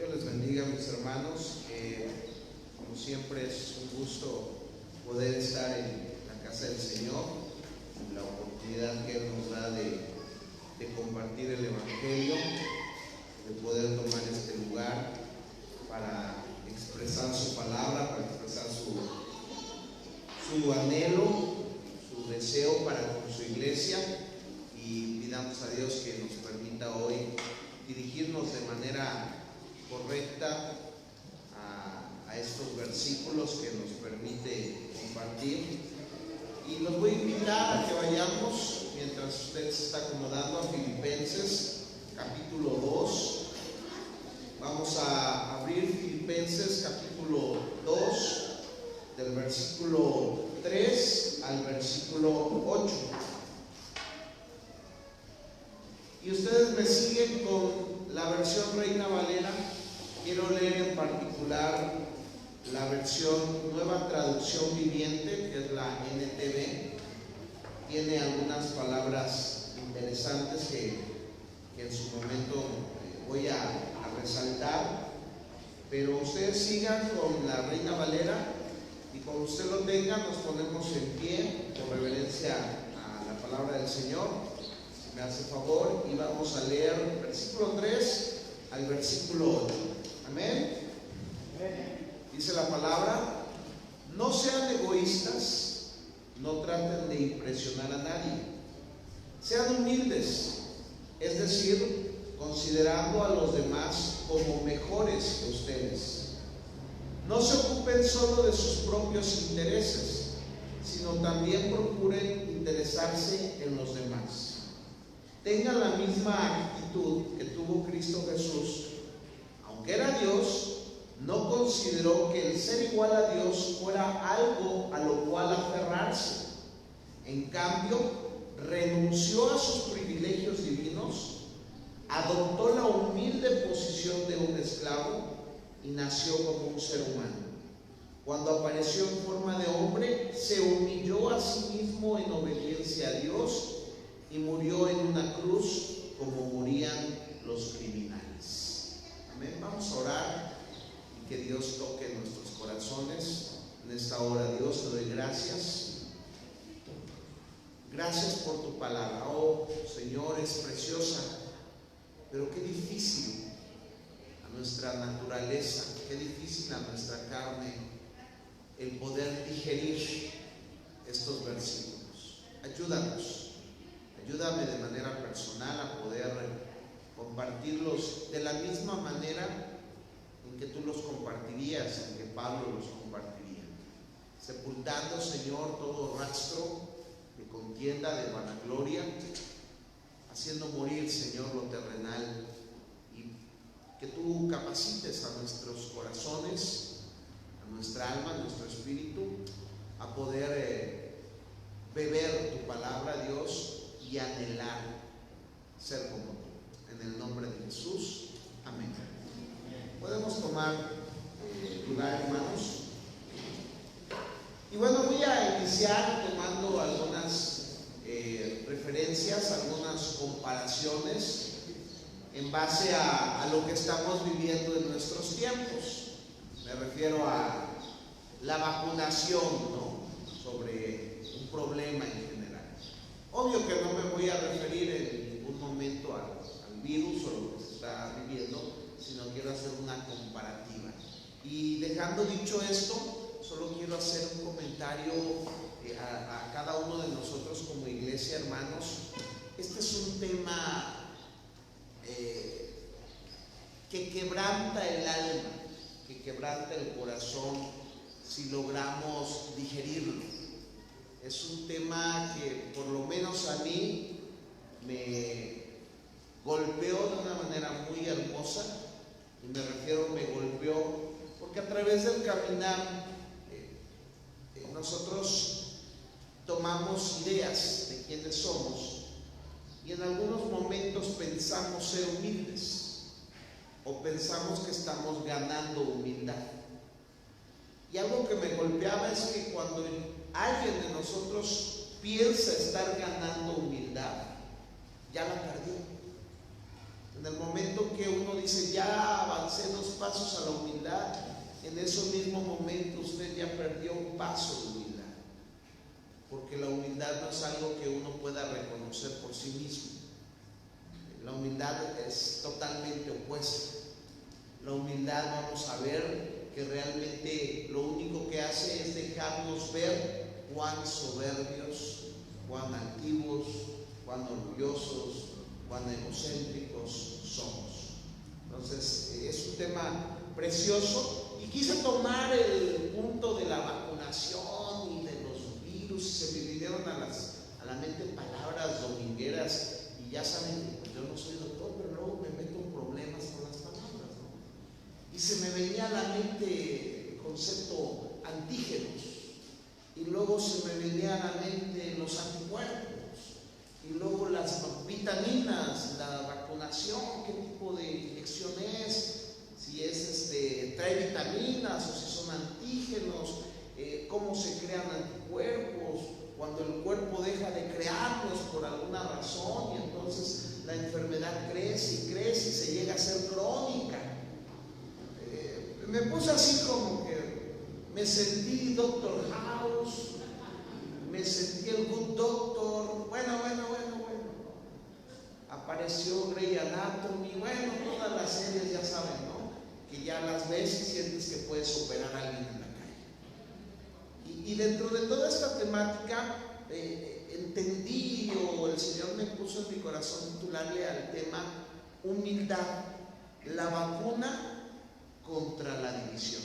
Dios les bendiga, mis hermanos. Como siempre es un gusto poder estar en la casa del Señor, la oportunidad que Él nos da de compartir el Evangelio, de poder tomar este lugar para expresar su palabra, para expresar su anhelo, su deseo para con su iglesia, y pidamos a Dios que nos permita hoy dirigirnos de manera correcta a estos versículos que nos permite compartir. Y los voy a invitar a que vayamos, mientras usted se está acomodando, a Filipenses capítulo 2. Vamos a abrir Filipenses capítulo 2, del versículo 3 al versículo 8. Y ustedes me siguen con la versión Reina Valera. Quiero leer en particular la versión Nueva Traducción Viviente, que es la NTV. Tiene algunas palabras interesantes que en su momento voy a resaltar, pero ustedes sigan con la Reina Valera, y cuando usted lo tenga nos ponemos en pie por reverencia a la palabra del Señor. Si me hace favor, y vamos a leer versículo 3 al versículo 8. Amén. Dice la palabra: no sean egoístas, no traten de impresionar a nadie, sean humildes, es decir, considerando a los demás como mejores que ustedes. No se ocupen solo de sus propios intereses, sino también procuren interesarse en los demás. Tengan la misma actitud que tuvo Cristo Jesús. Aunque era Dios, no consideró que el ser igual a Dios fuera algo a lo cual aferrarse. En cambio, renunció a sus privilegios divinos, adoptó la humilde posición de un esclavo y nació como un ser humano. Cuando apareció en forma de hombre, se humilló a sí mismo en obediencia a Dios y murió en una cruz como morían los criminales. Amén. Vamos a orar y que Dios toque nuestros corazones en esta hora. Dios, te doy gracias. Gracias por tu palabra. Oh Señor, es preciosa, pero qué difícil a nuestra naturaleza, qué difícil a nuestra carne el poder digerir estos versículos. Ayúdame de manera personal a poder compartirlos de la misma manera en que tú los compartirías, en que Pablo los compartiría, sepultando, Señor, todo rastro de contienda, de vanagloria, haciendo morir, Señor, lo terrenal, y que tú capacites a nuestros corazones, a nuestra alma, a nuestro espíritu, a poder beber tu palabra, Dios, y anhelar ser como tú. En el nombre de Jesús, amén. Podemos tomar lugar, hermanos. Y bueno, voy a iniciar tomando algunas referencias, algunas comparaciones en base a lo que estamos viviendo en nuestros tiempos. Me refiero a la vacunación, ¿no?, sobre un problema en general. Obvio que no me voy a referir en ningún momento al virus o lo que se está viviendo, sino quiero hacer una comparativa. Y dejando dicho esto, solo quiero hacer un comentario a cada uno de nosotros como iglesia, hermanos. Este es un tema que quebranta el alma, que quebranta el corazón si logramos digerirlo. Es un tema que por lo menos a mí me golpeó de una manera muy hermosa, y me refiero, me golpeó porque a través del caminar nosotros tomamos ideas de quiénes somos, y en algunos momentos pensamos ser humildes, o pensamos que estamos ganando humildad. Y algo que me golpeaba es que cuando alguien de nosotros piensa estar ganando humildad, ya la perdió. En el momento que uno dice, ya avancé 2 pasos a la humildad, en esos mismos momentos usted ya perdió un paso de humildad. Porque la humildad no es algo que uno pueda reconocer por sí mismo. La humildad es totalmente opuesta. La humildad, vamos a ver, que realmente lo único que hace es dejarnos ver cuán soberbios, cuán altivos, cuán orgullosos, cuán egocéntricos somos. Entonces, es un tema precioso y quise tomar el punto de la vacunación y de los virus. Se me vinieron a la mente palabras domingueras y ya saben que yo no soy doctor, pero luego me meto en problemas con las palabras, ¿no? Y se me venía a la mente el concepto antígenos, y luego se me venía a la mente los anticuerpos, y luego las vitaminas, la vacunación, qué tipo de inyección es, si es trae vitaminas o si son antígenos, cómo se crean anticuerpos, cuando el cuerpo deja de crearlos por alguna razón y entonces la enfermedad crece y crece y se llega a ser crónica. Me puse así como que me sentí Doctor House, me sentí el Good Doctor, bueno. Apareció Grey Anatomy, bueno, todas las series ya saben, ¿no? Que ya las ves y sientes que puedes operar a alguien en la calle. Y dentro de toda esta temática entendí, o el Señor me puso en mi corazón titularle al tema humildad, la vacuna contra la división.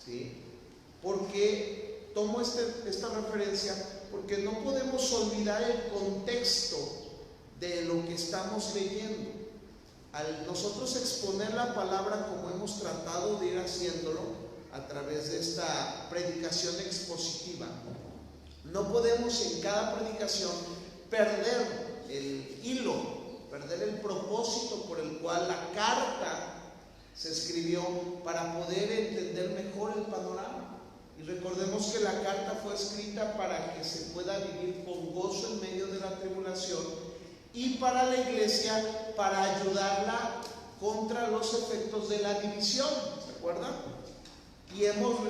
¿Sí? Porque tomo esta referencia porque no podemos olvidar el contexto de lo que estamos leyendo. Al nosotros exponer la palabra como hemos tratado de ir haciéndolo a través de esta predicación expositiva, no podemos en cada predicación perder el hilo, perder el propósito por el cual la carta se escribió, para poder entender mejor el panorama. Y recordemos que la carta fue escrita para que se pueda vivir con gozo en medio de la tribulación, y para la iglesia, para ayudarla contra los efectos de la división, ¿se acuerdan? Y hemos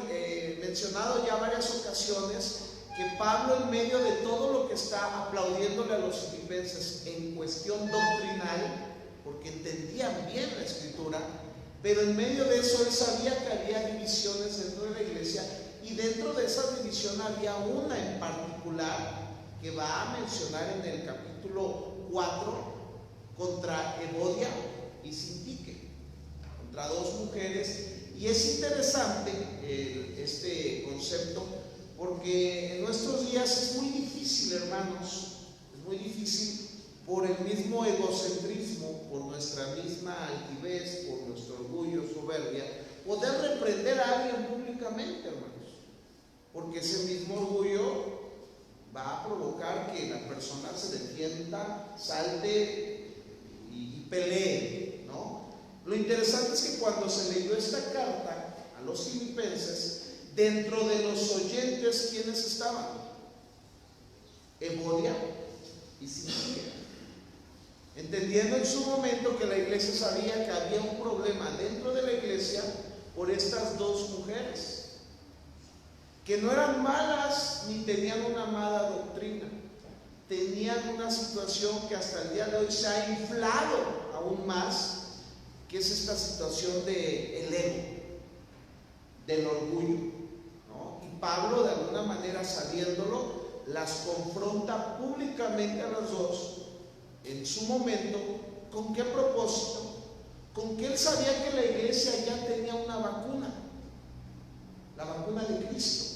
mencionado ya varias ocasiones que Pablo, en medio de todo lo que está aplaudiéndole a los filipenses en cuestión doctrinal, porque entendían bien la escritura, pero en medio de eso él sabía que había divisiones dentro de la iglesia, y dentro de esa división había una en particular que va a mencionar en el capítulo 4 contra Evodia y Sintique, contra dos mujeres. Y es interesante este concepto, porque en nuestros días es muy difícil, hermanos, es muy difícil por el mismo egocentrismo, por nuestra misma altivez, por nuestro orgullo, soberbia, poder reprender a alguien públicamente, hermanos, porque ese mismo orgullo va a provocar que la persona se defienda, salte y pelee, ¿no? Lo interesante es que cuando se leyó esta carta a los filipenses, dentro de los oyentes, ¿quiénes estaban? Evodia y Sintique, entendiendo en su momento que la iglesia sabía que había un problema dentro de la iglesia por estas dos mujeres, que no eran malas ni tenían una mala doctrina, tenían una situación que hasta el día de hoy se ha inflado aún más, que es esta situación del ego, del orgullo, ¿no? Y Pablo, de alguna manera sabiéndolo, las confronta públicamente a las dos en su momento. ¿Con qué propósito? Con que él sabía que la iglesia ya tenía una vacuna, la vacuna de Cristo,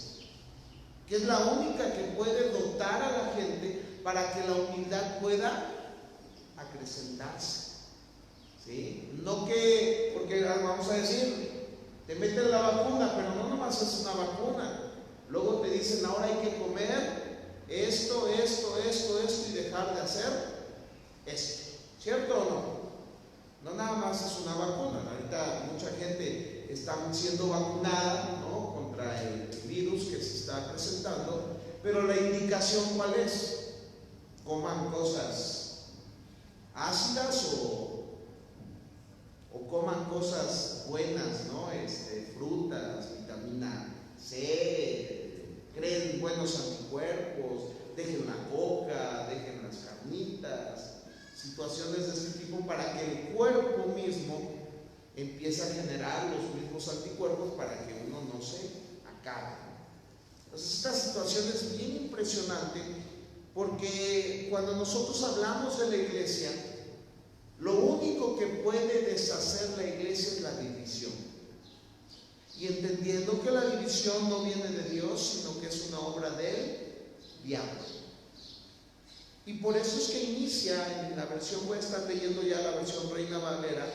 que es la única que puede dotar a la gente para que la humildad pueda acrecentarse, ¿sí? No que, porque vamos a decir, te meten la vacuna, pero no nomás es una vacuna, luego te dicen ahora hay que comer esto y dejar de hacer esto, ¿cierto o no? No nada más es una vacuna. Ahorita mucha gente está siendo vacunada, ¿no?, contra el virus que se está presentando, pero la indicación ¿cuál es? Coman cosas ácidas o coman cosas buenas, ¿no? Frutas, vitamina C, creen buenos anticuerpos, dejen la coca, dejen las carnitas, situaciones de este tipo para que el cuerpo mismo empiece a generar los mismos anticuerpos para que uno no se acabe. Entonces esta situación es bien impresionante porque cuando nosotros hablamos de la iglesia, lo único que puede deshacer la iglesia es la división. Y entendiendo que la división no viene de Dios, sino que es una obra del diablo. Y por eso es que inicia en la versión, voy a estar leyendo ya la versión Reina Valera,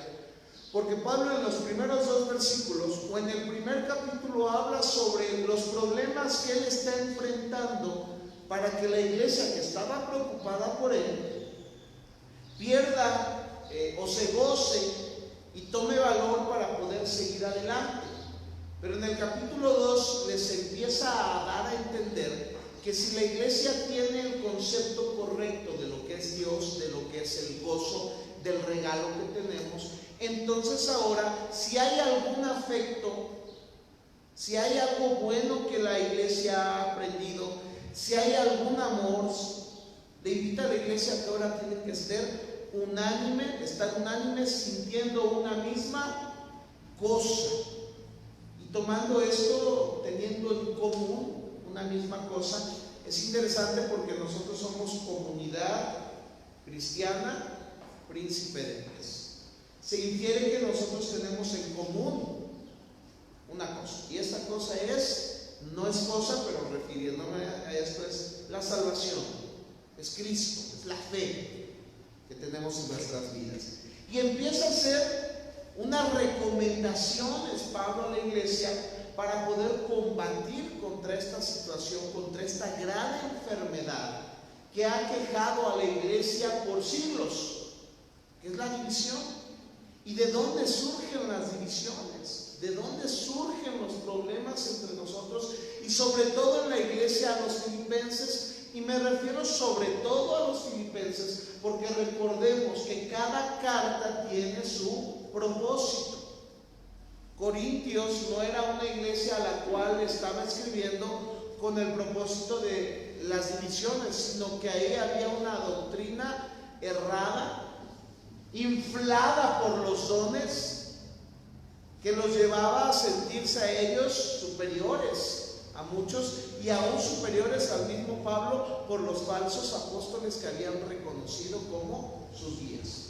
porque Pablo en los primeros 2 versículos, o en el primer capítulo, habla sobre los problemas que él está enfrentando para que la iglesia que estaba preocupada por él pierda o se goce y tome valor para poder seguir adelante. Pero en el capítulo 2 les empieza a dar a entender que si la iglesia tiene el concepto correcto de lo que es Dios, de lo que es el gozo del regalo que tenemos, entonces ahora si hay algún afecto, si hay algo bueno que la iglesia ha aprendido, si hay algún amor, le invita a la iglesia que ahora tiene que estar unánime, sintiendo una misma cosa y tomando esto, teniendo en común una misma cosa. Es interesante porque nosotros somos comunidad cristiana Príncipe de Paz. Se infiere que nosotros tenemos en común una cosa, y esta cosa no es cosa, pero refiriéndome a esto, es la salvación, es Cristo, es la fe que tenemos en nuestras vidas. Y empieza a hacer unas recomendaciones Pablo a la iglesia para poder combatir contra esta situación, contra esta gran enfermedad que ha quejado a la iglesia por siglos, que es la división. ¿Y de dónde surgen las divisiones? ¿De dónde surgen los problemas entre nosotros? Y sobre todo en la iglesia, a los filipenses. Y me refiero sobre todo a los filipenses, porque recordemos que cada carta tiene su propósito. Corintios no era una iglesia a la cual estaba escribiendo con el propósito de las divisiones, sino que ahí había una doctrina errada, inflada por los dones, que los llevaba a sentirse a ellos superiores a muchos, y aún superiores al mismo Pablo, por los falsos apóstoles que habían reconocido como sus guías.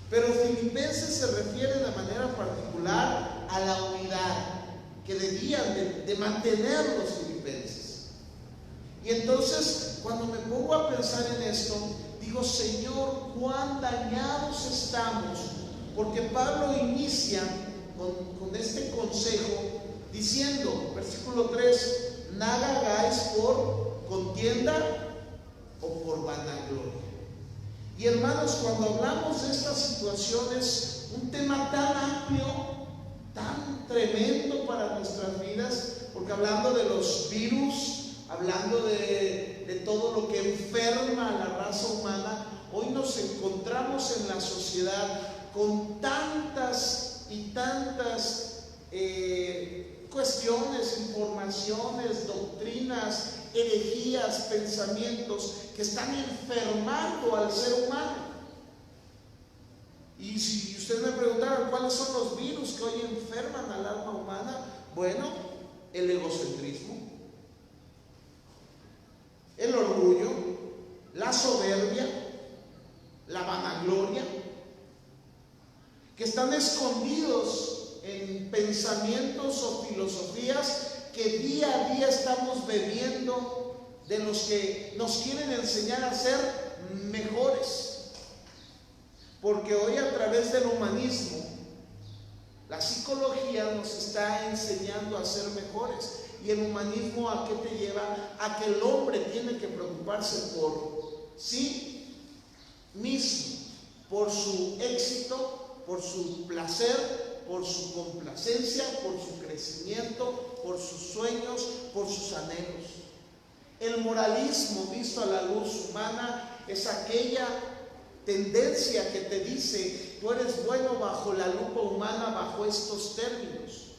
Pero Filipenses se refiere de manera particular a la unidad que debían de mantener los filipenses. Y entonces, cuando me pongo a pensar en esto, digo, Señor, cuán dañados estamos, porque Pablo inicia con este consejo diciendo, versículo 3, nada hagáis por contienda o por vanagloria. Y hermanos, cuando hablamos de estas situaciones, un tema tan amplio, tan tremendo para nuestras vidas, porque hablando de los virus, hablando de todo lo que enferma a la raza humana, hoy nos encontramos en la sociedad con tantas y tantas cuestiones, informaciones, doctrinas, herejías, pensamientos que están enfermando al ser humano. Y si usted me preguntara cuáles son los virus que hoy enferman al alma humana, bueno, el egocentrismo, el orgullo, la soberbia, la vanagloria, que están escondidos en pensamientos o filosofías que día a día estamos bebiendo de los que nos quieren enseñar a ser mejores. Porque hoy, a través del humanismo, la psicología nos está enseñando a ser mejores. ¿Y el humanismo a qué te lleva? A que el hombre tiene que preocuparse por sí mismo, por su éxito, por su placer, por su complacencia, por su crecimiento, por sus sueños, por sus anhelos. El moralismo visto a la luz humana es aquella tendencia que te dice, tú eres bueno bajo la lupa humana, bajo estos términos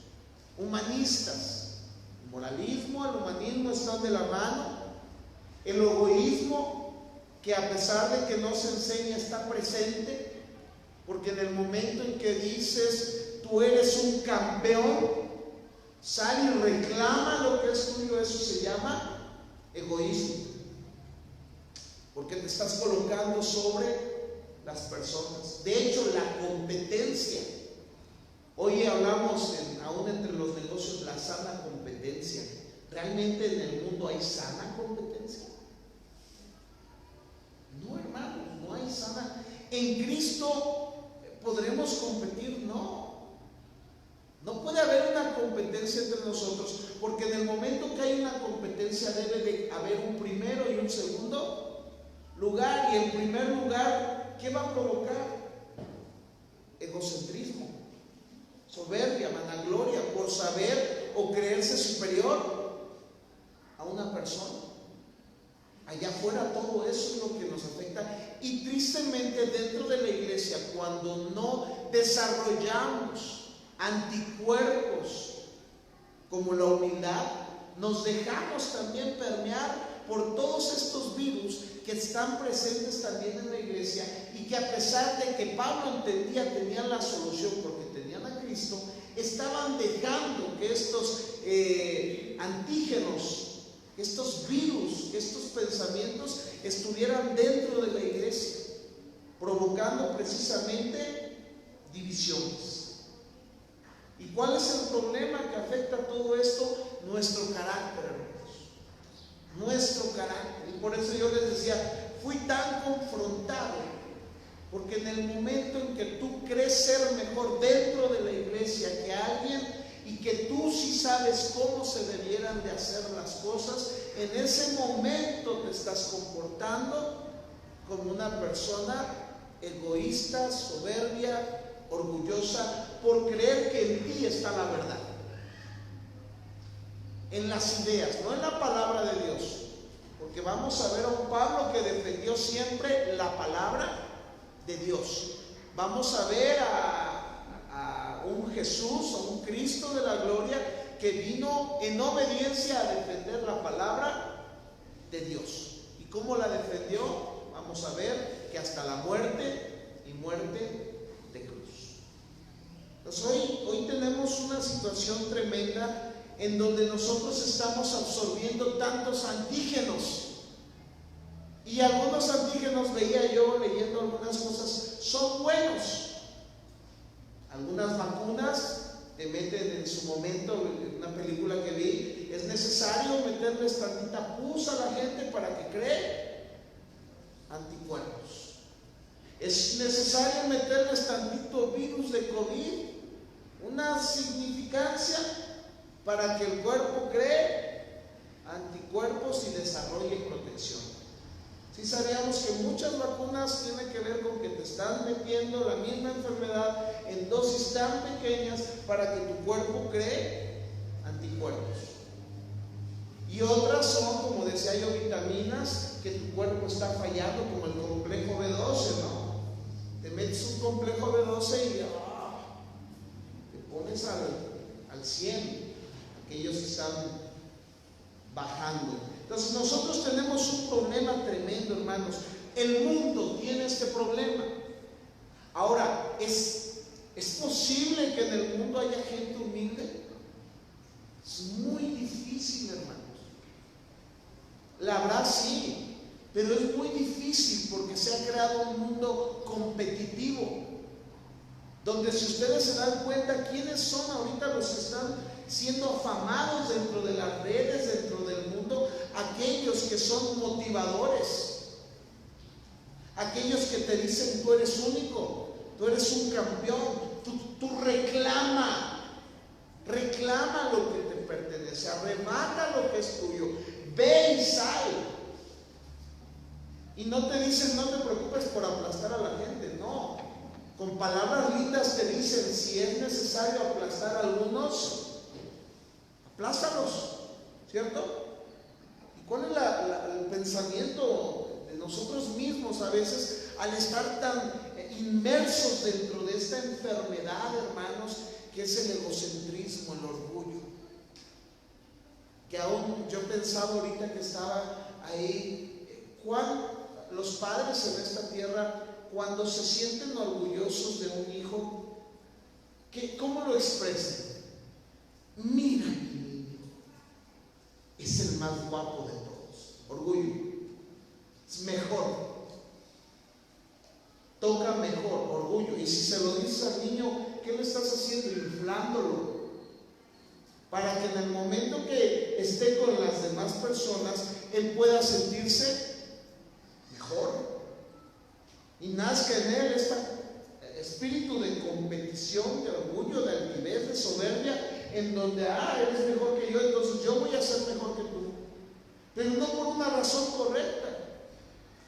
humanistas. El moralismo, el humanismo están de la mano. El egoísmo, que a pesar de que no se enseña, está presente, porque en el momento en que dices, tú eres un campeón, sale y reclama lo que es tuyo. Eso se llama egoísmo, porque te estás colocando sobre las personas. De hecho, la competencia, hoy hablamos aún entre los negocios, la sana competencia. ¿Realmente en el mundo hay sana competencia? No, hermanos, no hay sana. ¿En Cristo podremos competir? No. No puede haber una competencia entre nosotros, porque en el momento que hay una competencia debe de haber un primero y un segundo lugar. Y el primer lugar, ¿qué va a provocar? Egocentrismo, soberbia, vanagloria, por saber o creerse superior a una persona. Allá afuera todo eso es lo que nos afecta. Y tristemente dentro de la iglesia, cuando no desarrollamos anticuerpos como la humildad, nos dejamos también permear por todos estos virus que están presentes también en la iglesia, y que a pesar de que Pablo entendía, tenían la solución porque tenían a Cristo, estaban dejando que estos antígenos, estos virus, estos pensamientos estuvieran dentro de la iglesia, provocando precisamente divisiones. ¿Y cuál es el problema que afecta a todo esto? Nuestro carácter, hermanos. Nuestro carácter. Y por eso yo les decía, fui tan confrontado, porque en el momento en que tú crees ser mejor dentro de la iglesia que alguien, y que tú sí sabes cómo se debieran de hacer las cosas, en ese momento te estás comportando como una persona egoísta, soberbia, orgullosa, por creer que en ti está la verdad, en las ideas, no en la palabra de Dios. Porque vamos a ver a un Pablo que defendió siempre la palabra de Dios. Vamos a ver a un Jesús, a un Cristo de la gloria, que vino en obediencia a defender la palabra de Dios. ¿Y cómo la defendió? Vamos a ver que hasta la muerte, y muerte de cruz. Entonces hoy tenemos una situación tremenda en donde nosotros estamos absorbiendo tantos antígenos. Y algunos antígenos, veía yo leyendo algunas cosas, son buenos. Algunas vacunas te meten en su momento, en una película que vi, es necesario meterles tantita pus a la gente para que cree anticuerpos. Es necesario meterles tantito virus de COVID, una significancia, para que el cuerpo cree anticuerpos y desarrolle protección. Sí sabíamos que muchas vacunas tienen que ver con que te están metiendo la misma enfermedad en dosis tan pequeñas para que tu cuerpo cree anticuerpos. Y otras son, como decía yo, vitaminas que tu cuerpo está fallando, como el complejo B12, ¿no? Te metes un complejo B12 y te pones al 100, aquellos que están bajando. Entonces nosotros tenemos un problema tremendo, hermanos. El mundo tiene este problema. Ahora, ¿es posible que en el mundo haya gente humilde? Es muy difícil, hermanos. La habrá, sí, pero es muy difícil porque se ha creado un mundo competitivo, donde, si ustedes se dan cuenta, ¿quiénes son ahorita los que están siendo afamados dentro de las redes, dentro del mundo? Aquellos que son motivadores, aquellos que te dicen: tú eres único, tú eres un campeón, tú reclama lo que te pertenece, arrebata lo que es tuyo, ve y sal. Y no te dicen: no te preocupes por aplastar a la gente, no. Con palabras lindas te dicen: si es necesario aplastar a algunos, aplástalos, ¿cierto? ¿Y cuál es el pensamiento de nosotros mismos? A veces al estar tan inmersos dentro de esta enfermedad, hermanos, que es el egocentrismo, el orgullo. Que aún yo pensaba ahorita que estaba ahí, los padres en esta tierra, cuando se sienten orgullosos de un hijo, ¿cómo lo expresan? Mira, mi niño, es el más guapo de todos. Orgullo, es mejor, toca mejor, orgullo. Y si se lo dices al niño, ¿qué le estás haciendo? Inflándolo, para que en el momento que esté con las demás personas, él pueda sentirse mejor y nazca en él este espíritu de competición, de orgullo, de altivez, de soberbia, en donde eres mejor que yo, entonces yo voy a ser mejor que tú, pero no por una razón correcta,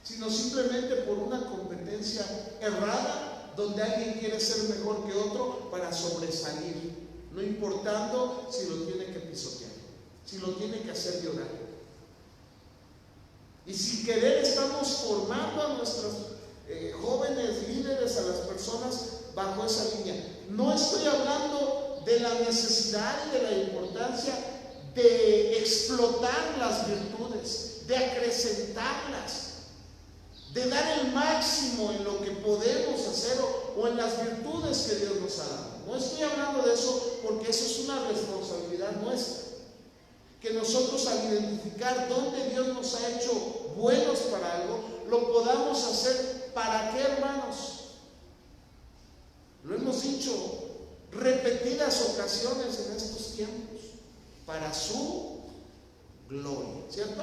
sino simplemente por una competencia errada, donde alguien quiere ser mejor que otro para sobresalir, no importando si lo tiene que pisotear, si lo tiene que hacer llorar. Y sin querer estamos formando a nuestros jóvenes líderes, a las personas bajo esa línea. No estoy hablando de la necesidad y de la importancia de explotar las virtudes, de acrecentarlas, de dar el máximo en lo que podemos hacer o en las virtudes que Dios nos ha dado. No estoy hablando de eso, porque eso es una responsabilidad nuestra. Que nosotros, al identificar dónde Dios nos ha hecho buenos para algo, lo podamos hacer. ¿Para qué, hermanos? Lo hemos dicho repetidas ocasiones en estos tiempos. Para su gloria, ¿cierto?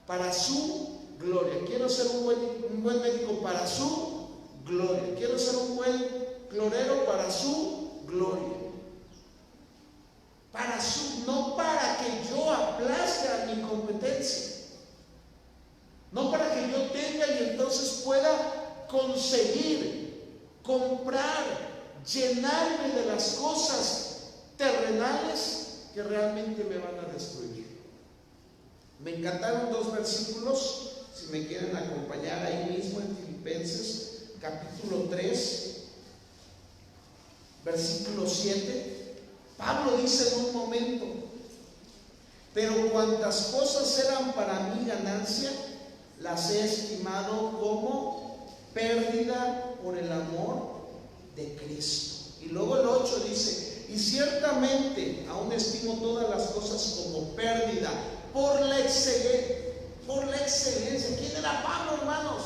Para su gloria. Quiero ser un buen médico para su gloria. Quiero ser un buen clorero para su gloria. No para que yo aplaste a mi competencia, no para que yo tenga y entonces pueda conseguir, comprar, llenarme de las cosas terrenales que realmente me van a destruir. Me encantaron dos versículos, si me quieren acompañar ahí mismo en Filipenses capítulo 3, versículo 7. Pablo dice en un momento: pero cuantas cosas eran para mí ganancia, las he estimado como pérdida por el amor de Cristo. Y luego el 8 dice: y ciertamente aún estimo todas las cosas como pérdida por la excelencia. ¿Quién era Pablo, hermanos?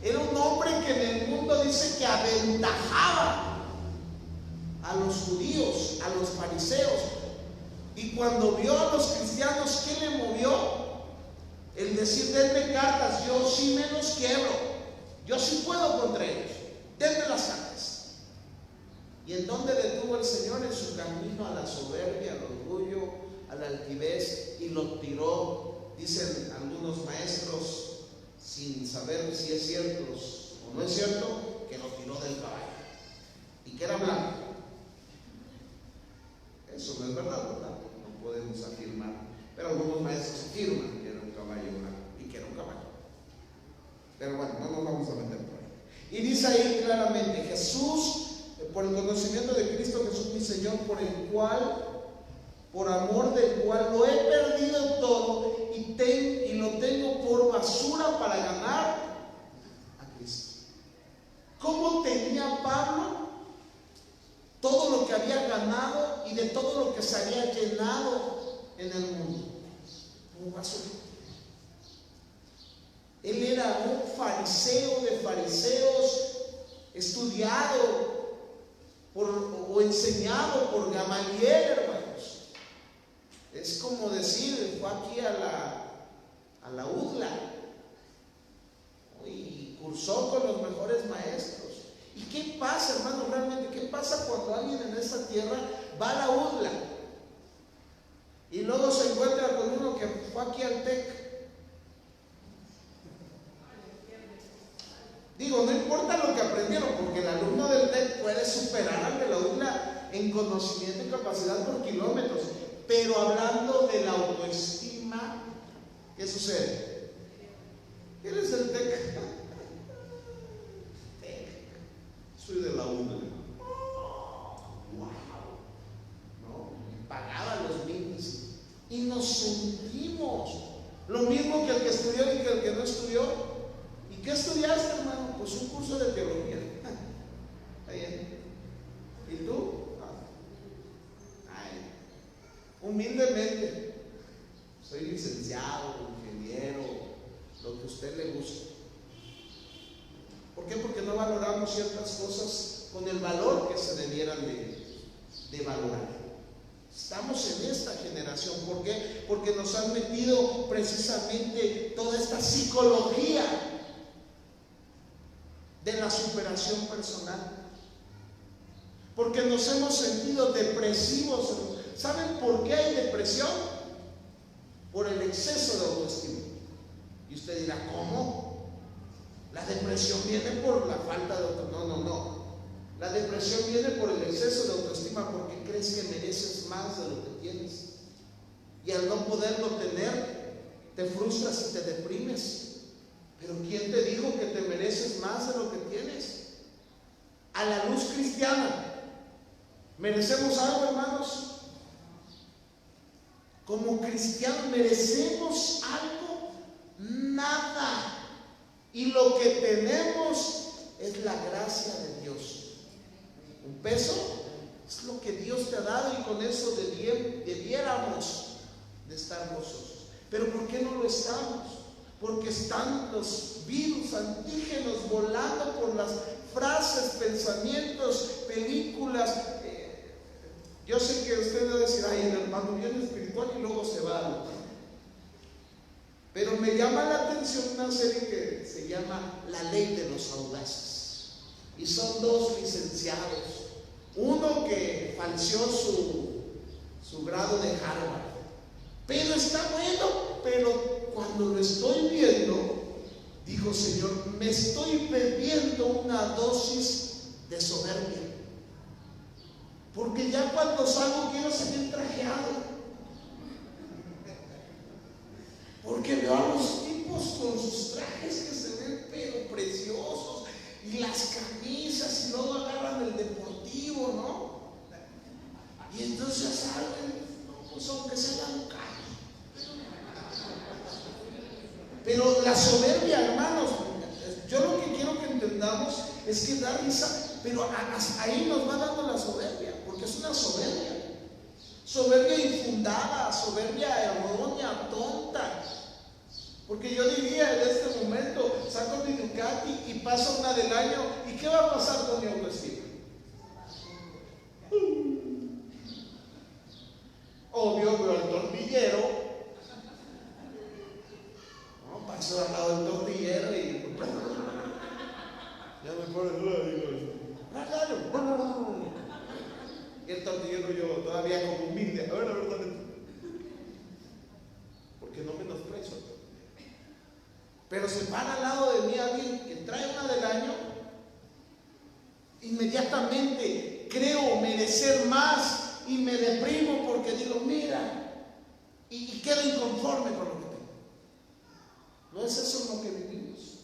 Era un hombre que en el mundo dice que aventajaba a los judíos, a los fariseos. Y cuando vio a los cristianos, ¿qué le movió? El decir: denme cartas, yo sí me los quiebro, yo sí puedo contra ellos, denme las cartas. ¿Y en dónde detuvo el Señor? En su camino a la soberbia, al orgullo, a la altivez, y lo tiró, dicen algunos maestros, sin saber si es cierto o no es cierto, que lo tiró del caballo y que era blanco. Eso no es verdad, ¿verdad? No podemos afirmar, pero algunos maestros afirman que era un caballo blanco y que era un caballo. Pero bueno, no nos vamos a meter por ahí. Y dice ahí claramente: Jesús, por el conocimiento de Cristo Jesús mi Señor, por amor del cual lo he perdido todo y lo tengo por basura para ganar a Cristo. ¿Cómo tenía Pablo todo lo que había ganado y de todo lo que se había llenado en el mundo? Como basura. Él era un fariseo de fariseos, estudiado o enseñado por Gamaliel, hermanos. Es como decir, fue aquí a la UDLA y cursó con los mejores maestros. ¿Y qué pasa, hermano? Realmente, ¿qué pasa cuando alguien en esta tierra va a la UDLA y luego se encuentra con uno que fue aquí al TEC? Digo, no importa lo que aprendieron, porque el alumno del TEC puede superar al de la UDLA en conocimiento y capacidad por kilómetros, pero hablando de la autoestima, ¿qué sucede? ¿Quién es el TEC? Soy de la una. ¡Wow! ¿No? Pagaba los niños. Y nos sentimos lo mismo que el que estudió y que el que no estudió. ¿Y qué estudiaste, hermano? Pues un curso de teología. ¿Está bien? ¿Y tú? Ay, humildemente, soy licenciado, ingeniero, lo que a usted le guste. ¿Por qué? Porque no valoramos ciertas cosas con el valor que se debieran de valorar. Estamos en esta generación. ¿Por qué? Porque nos han metido precisamente toda esta psicología de la superación personal. Porque nos hemos sentido depresivos. ¿Saben por qué hay depresión? Por el exceso de autoestima. Y usted dirá, ¿cómo? La depresión viene por la falta de autoestima. No. La depresión viene por el exceso de autoestima, porque crees que mereces más de lo que tienes. Y al no poderlo tener, te frustras y te deprimes. Pero ¿quién te dijo que te mereces más de lo que tienes? A la luz cristiana, ¿merecemos algo, hermanos? Como cristianos, ¿merecemos algo? Nada. Y lo que tenemos es la gracia de Dios. Un peso es lo que Dios te ha dado, y con eso debiéramos de estar gozosos. Pero ¿por qué no lo estamos? Porque están los virus antígenos volando por las frases, pensamientos, películas. Yo sé que usted va a decir, ay, el hermano bien espiritual, y luego se va a lo. Pero me llama la atención una serie que se llama La Ley de los Audaces. Y son dos licenciados. Uno que falseó su grado de Harvard. Pero está bueno. Pero cuando lo estoy viendo, digo, Señor, me estoy bebiendo una dosis de soberbia. Porque ya cuando salgo quiero salir trajeado. Porque veo a los tipos con sus trajes que se ven pero preciosos, y las camisas, y luego agarran el deportivo, ¿no? Y entonces salen, no, pues aunque sean caros. Pero la soberbia, hermanos, yo lo que quiero que entendamos es que da risa, pero ahí nos va dando la soberbia, porque es una soberbia. Soberbia infundada, soberbia errónea, tonta. Porque yo diría en este momento, saco mi Ducati y pasa una del año, ¿y qué va a pasar con mi autoestima? Obvio, veo al tortillero, ¿no? Paso al lado del tortillero y ya me pone y el tortillero, yo todavía como humilde, a ver, la verdad, porque no menosprecio. Pero se para al lado de mí alguien que trae una del año, inmediatamente creo merecer más y me deprimo porque digo, mira, y quedo inconforme con lo que tengo. ¿No es eso lo que vivimos?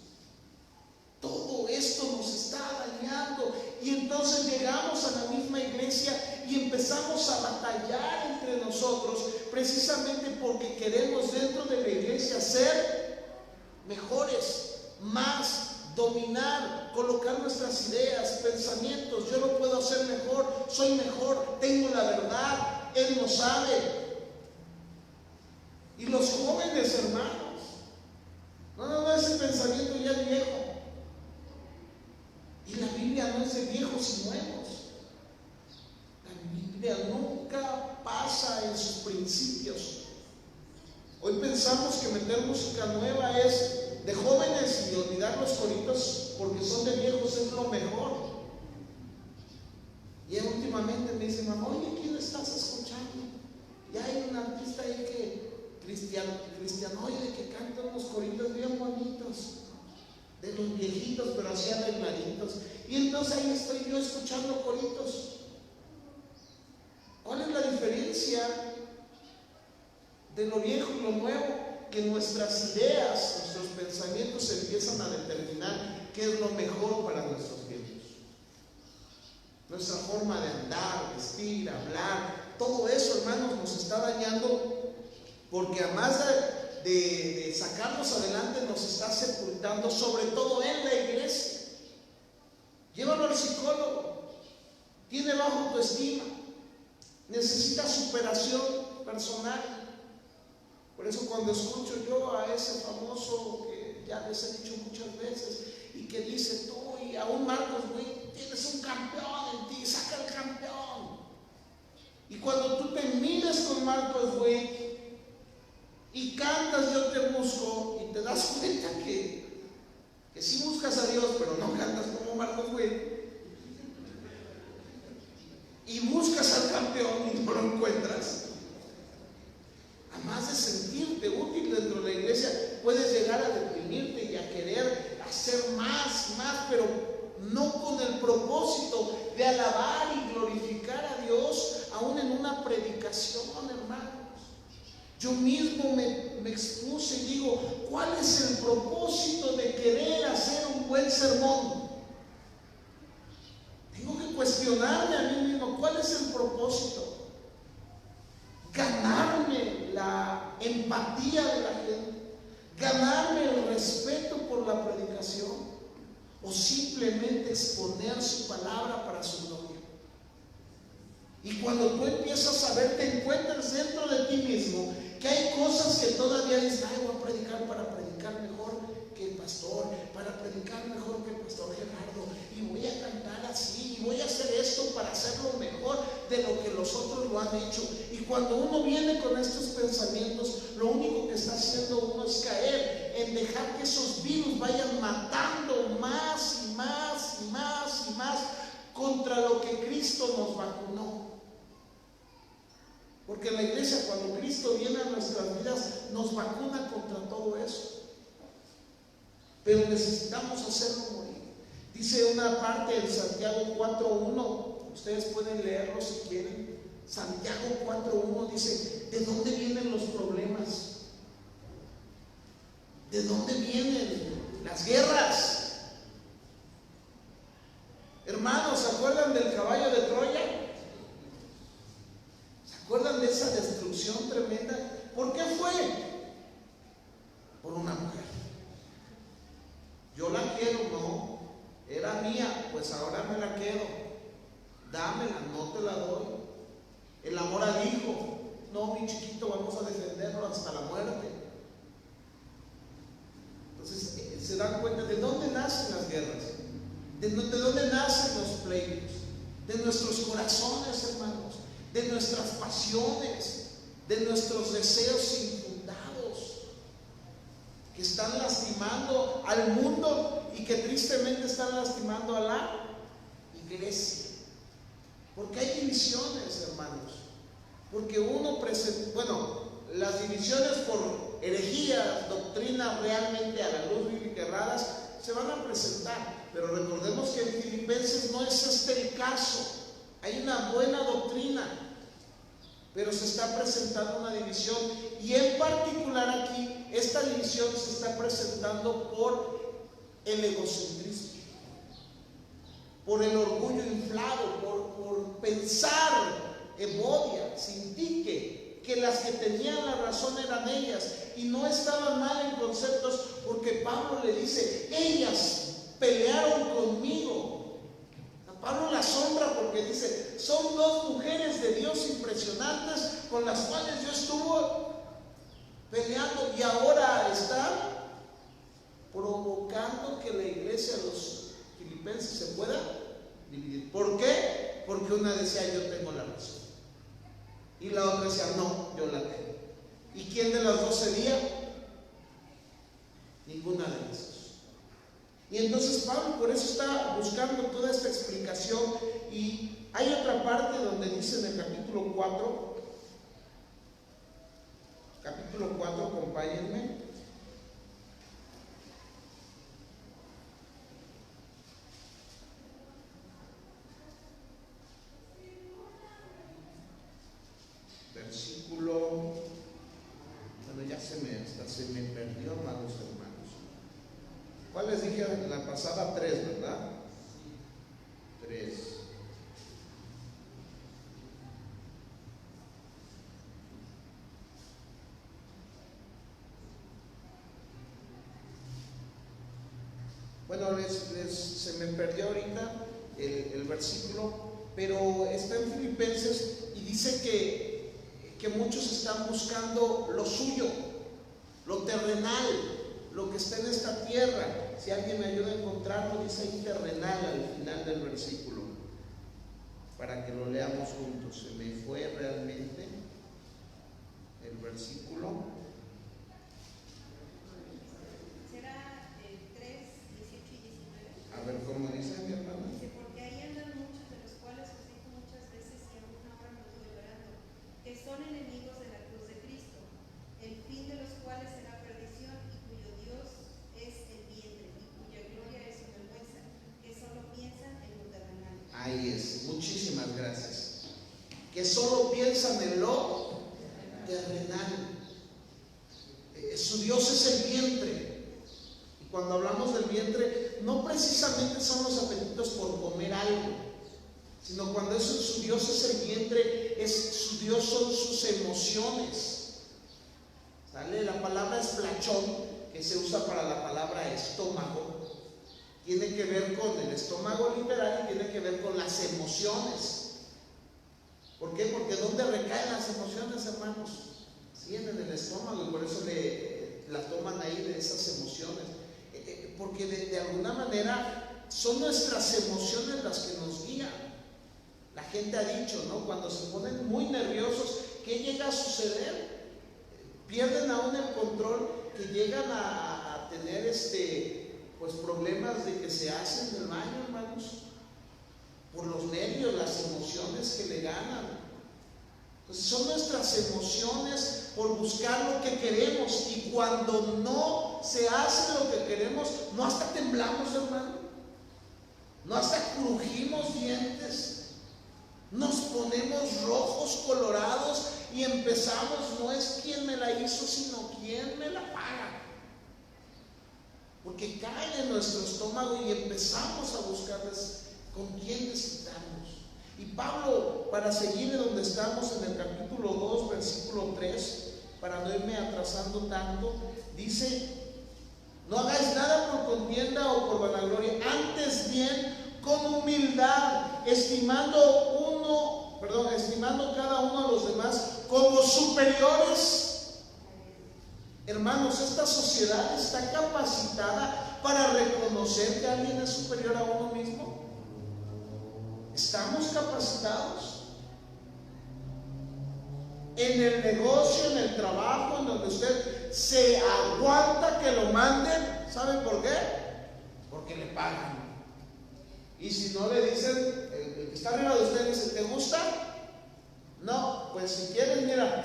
Todo esto nos está dañando, y entonces llegamos a la misma iglesia y empezamos a batallar entre nosotros, precisamente porque queremos dentro de la iglesia ser mejores, más, dominar, colocar nuestras ideas, pensamientos. Yo lo puedo hacer mejor, soy mejor, tengo la verdad, Él lo sabe. Y los jóvenes, hermanos, no, ese pensamiento ya es viejo. Y la Biblia no es de viejos y nuevos. La Biblia nunca pasa en sus principios. Hoy pensamos que meter música nueva es de jóvenes, y olvidar los coritos porque son de viejos es lo mejor. Y últimamente me dicen, mamá, oye, ¿quién estás escuchando? Y hay un artista ahí que, cristianoide, que canta unos coritos bien bonitos, de los viejitos, pero así arregladitos. Y entonces ahí estoy yo escuchando coritos. ¿Cuál es la diferencia de lo viejo y lo nuevo? Que nuestras ideas, nuestros pensamientos empiezan a determinar qué es lo mejor para nuestros tiempos. nuestra forma de andar, vestir, hablar, todo eso, hermanos, nos está dañando, porque además de sacarnos adelante, nos está sepultando, sobre todo en la iglesia. Llévalo al psicólogo, tiene baja autoestima, necesita superación personal. Por eso cuando escucho yo a ese famoso que ya les he dicho muchas veces y que dice: tú y aún Marcos Witt, tienes un campeón en ti, saca el campeón. Y cuando tú te mides con Marcos Witt y cantas Yo te busco, y te das cuenta que sí buscas a Dios, pero no cantas como Marcos Witt, y buscas al campeón y no lo encuentras, además de sentirte útil dentro de la iglesia, puedes llegar a deprimirte y a querer hacer más, pero no con el propósito de alabar y glorificar a Dios, aún en una predicación, hermanos. Yo mismo me expuse y digo: ¿cuál es el propósito de querer hacer un buen sermón? Tengo que cuestionarme a mí mismo: ¿cuál es el propósito? Ganarme la empatía de la gente, ganarme el respeto por la predicación, o simplemente exponer su palabra para su gloria. Y cuando tú empiezas a ver, te encuentras dentro de ti mismo que hay cosas que todavía dices: ay, voy a predicar para predicar mejor que el pastor, para predicar mejor que el pastor Gerardo, y voy a cantar así, y voy a hacer esto para hacerlo mejor de lo que los otros lo han hecho. Y cuando uno viene con estos pensamientos, lo único que está haciendo uno es caer en dejar que esos virus vayan matando más y más y más y más contra lo que Cristo nos vacunó. Porque la iglesia, cuando Cristo viene a nuestras vidas, nos vacuna contra todo eso. Pero necesitamos hacerlo morir. Dice una parte en Santiago 4:1, ustedes pueden leerlo si quieren. Santiago 4:1 dice: ¿de dónde vienen los problemas? ¿De dónde vienen las guerras? Hermanos, ¿se acuerdan del caballo de Troya? ¿Se acuerdan de esa destrucción tremenda? ¿Por qué fue? Por una mujer. Yo la quiero, no, era mía, pues ahora me la quedo. Dámela, no te la doy. El amor al hijo: no, mi chiquito, vamos a defenderlo hasta la muerte. Entonces, se dan cuenta de dónde nacen las guerras, de dónde nacen los pleitos, de nuestros corazones, hermanos, de nuestras pasiones, de nuestros deseos infundados, que están lastimando al mundo y que tristemente están lastimando a la iglesia. Porque hay divisiones, hermanos. Porque las divisiones por herejías, doctrinas realmente a la luz bíblica erradas, se van a presentar. Pero recordemos que en Filipenses no es este el caso. Hay una buena doctrina, pero se está presentando una división. Y en particular aquí, esta división se está presentando por el egocentrismo, por el orgullo inflado, por pensar, Evodia, Sintique, que las que tenían la razón eran ellas, y no estaban mal en conceptos, porque Pablo le dice: ellas pelearon conmigo. A Pablo la asombra porque dice: son dos mujeres de Dios impresionantes con las cuales yo estuve peleando, y ahora están provocando que la iglesia de los filipenses se pueda dividir. ¿Por qué? Porque una decía: yo tengo la razón, y la otra decía: no, yo la tengo. ¿Y quién de las dos sería? Ninguna de las dos. Y entonces Pablo por eso está buscando toda esta explicación. Y hay otra parte donde dice en el capítulo 4, acompáñenme. Versículo, bueno, ya se me perdió, amados hermanos. ¿Cuál les dije en la pasada? 3, ¿verdad? 3. Bueno, se me perdió ahorita el versículo, pero está en Filipenses y dice que muchos están buscando lo suyo, lo terrenal, lo que está en esta tierra. Si alguien me ayuda a encontrarlo, dice ahí terrenal al final del versículo, para que lo leamos juntos. Se me fue realmente el versículo. Será el 3, 18 y 19. A ver cómo dice mi hermana. Dice, porque ahí andan muchos, de los cuales os dijo muchas veces y aún ahora me estoy llorando, que son enemigos de la cruz de Cristo, el fin de los cuales será perdición y cuyo Dios es el vientre y cuya gloria es su vergüenza, que solo piensan en lo terrenal. Ahí es, muchísimas gracias. Que solo piensan en lo terrenal. Su Dios es el vientre. Y cuando hablamos del vientre, no precisamente son los apetitos por comer algo, sino cuando su Dios es el vientre, su Dios son sus emociones. ¿Sale? La palabra esplachón, que se usa para la palabra estómago, tiene que ver con el estómago literal y tiene que ver con las emociones. ¿Por qué? Porque ¿dónde recaen las emociones, hermanos? Sí, en el estómago, y por eso la toman ahí de esas emociones. Porque de alguna manera son nuestras emociones las que nos guían. La gente ha dicho, ¿no? Cuando se ponen muy nerviosos, ¿qué llega a suceder? Pierden aún el control, que llegan a tener pues problemas de que se hacen del baño, hermanos, por los nervios, las emociones que le ganan. Entonces son nuestras emociones por buscar lo que queremos, y cuando no se hace lo que queremos, no hasta temblamos, hermano, no hasta crujimos dientes, nos ponemos rojos, colorados, y empezamos, no es quién me la hizo, sino quién me la paga. Porque cae en nuestro estómago y empezamos a buscarles con quién desquitarnos. Y Pablo, para seguir de donde estamos en el capítulo 2, versículo 3, para no irme atrasando tanto, dice: no hagáis nada por contienda o por vanagloria, antes bien con humildad, estimando cada uno a los demás como superiores. Hermanos, esta sociedad está capacitada para reconocer que alguien es superior a uno mismo. ¿Estamos capacitados? En el negocio, en el trabajo, en donde usted se aguanta que lo manden, ¿saben por qué? Porque le pagan. Y si no le dicen, el que está arriba de usted dice: ¿te gusta? No, pues si quieres, mira,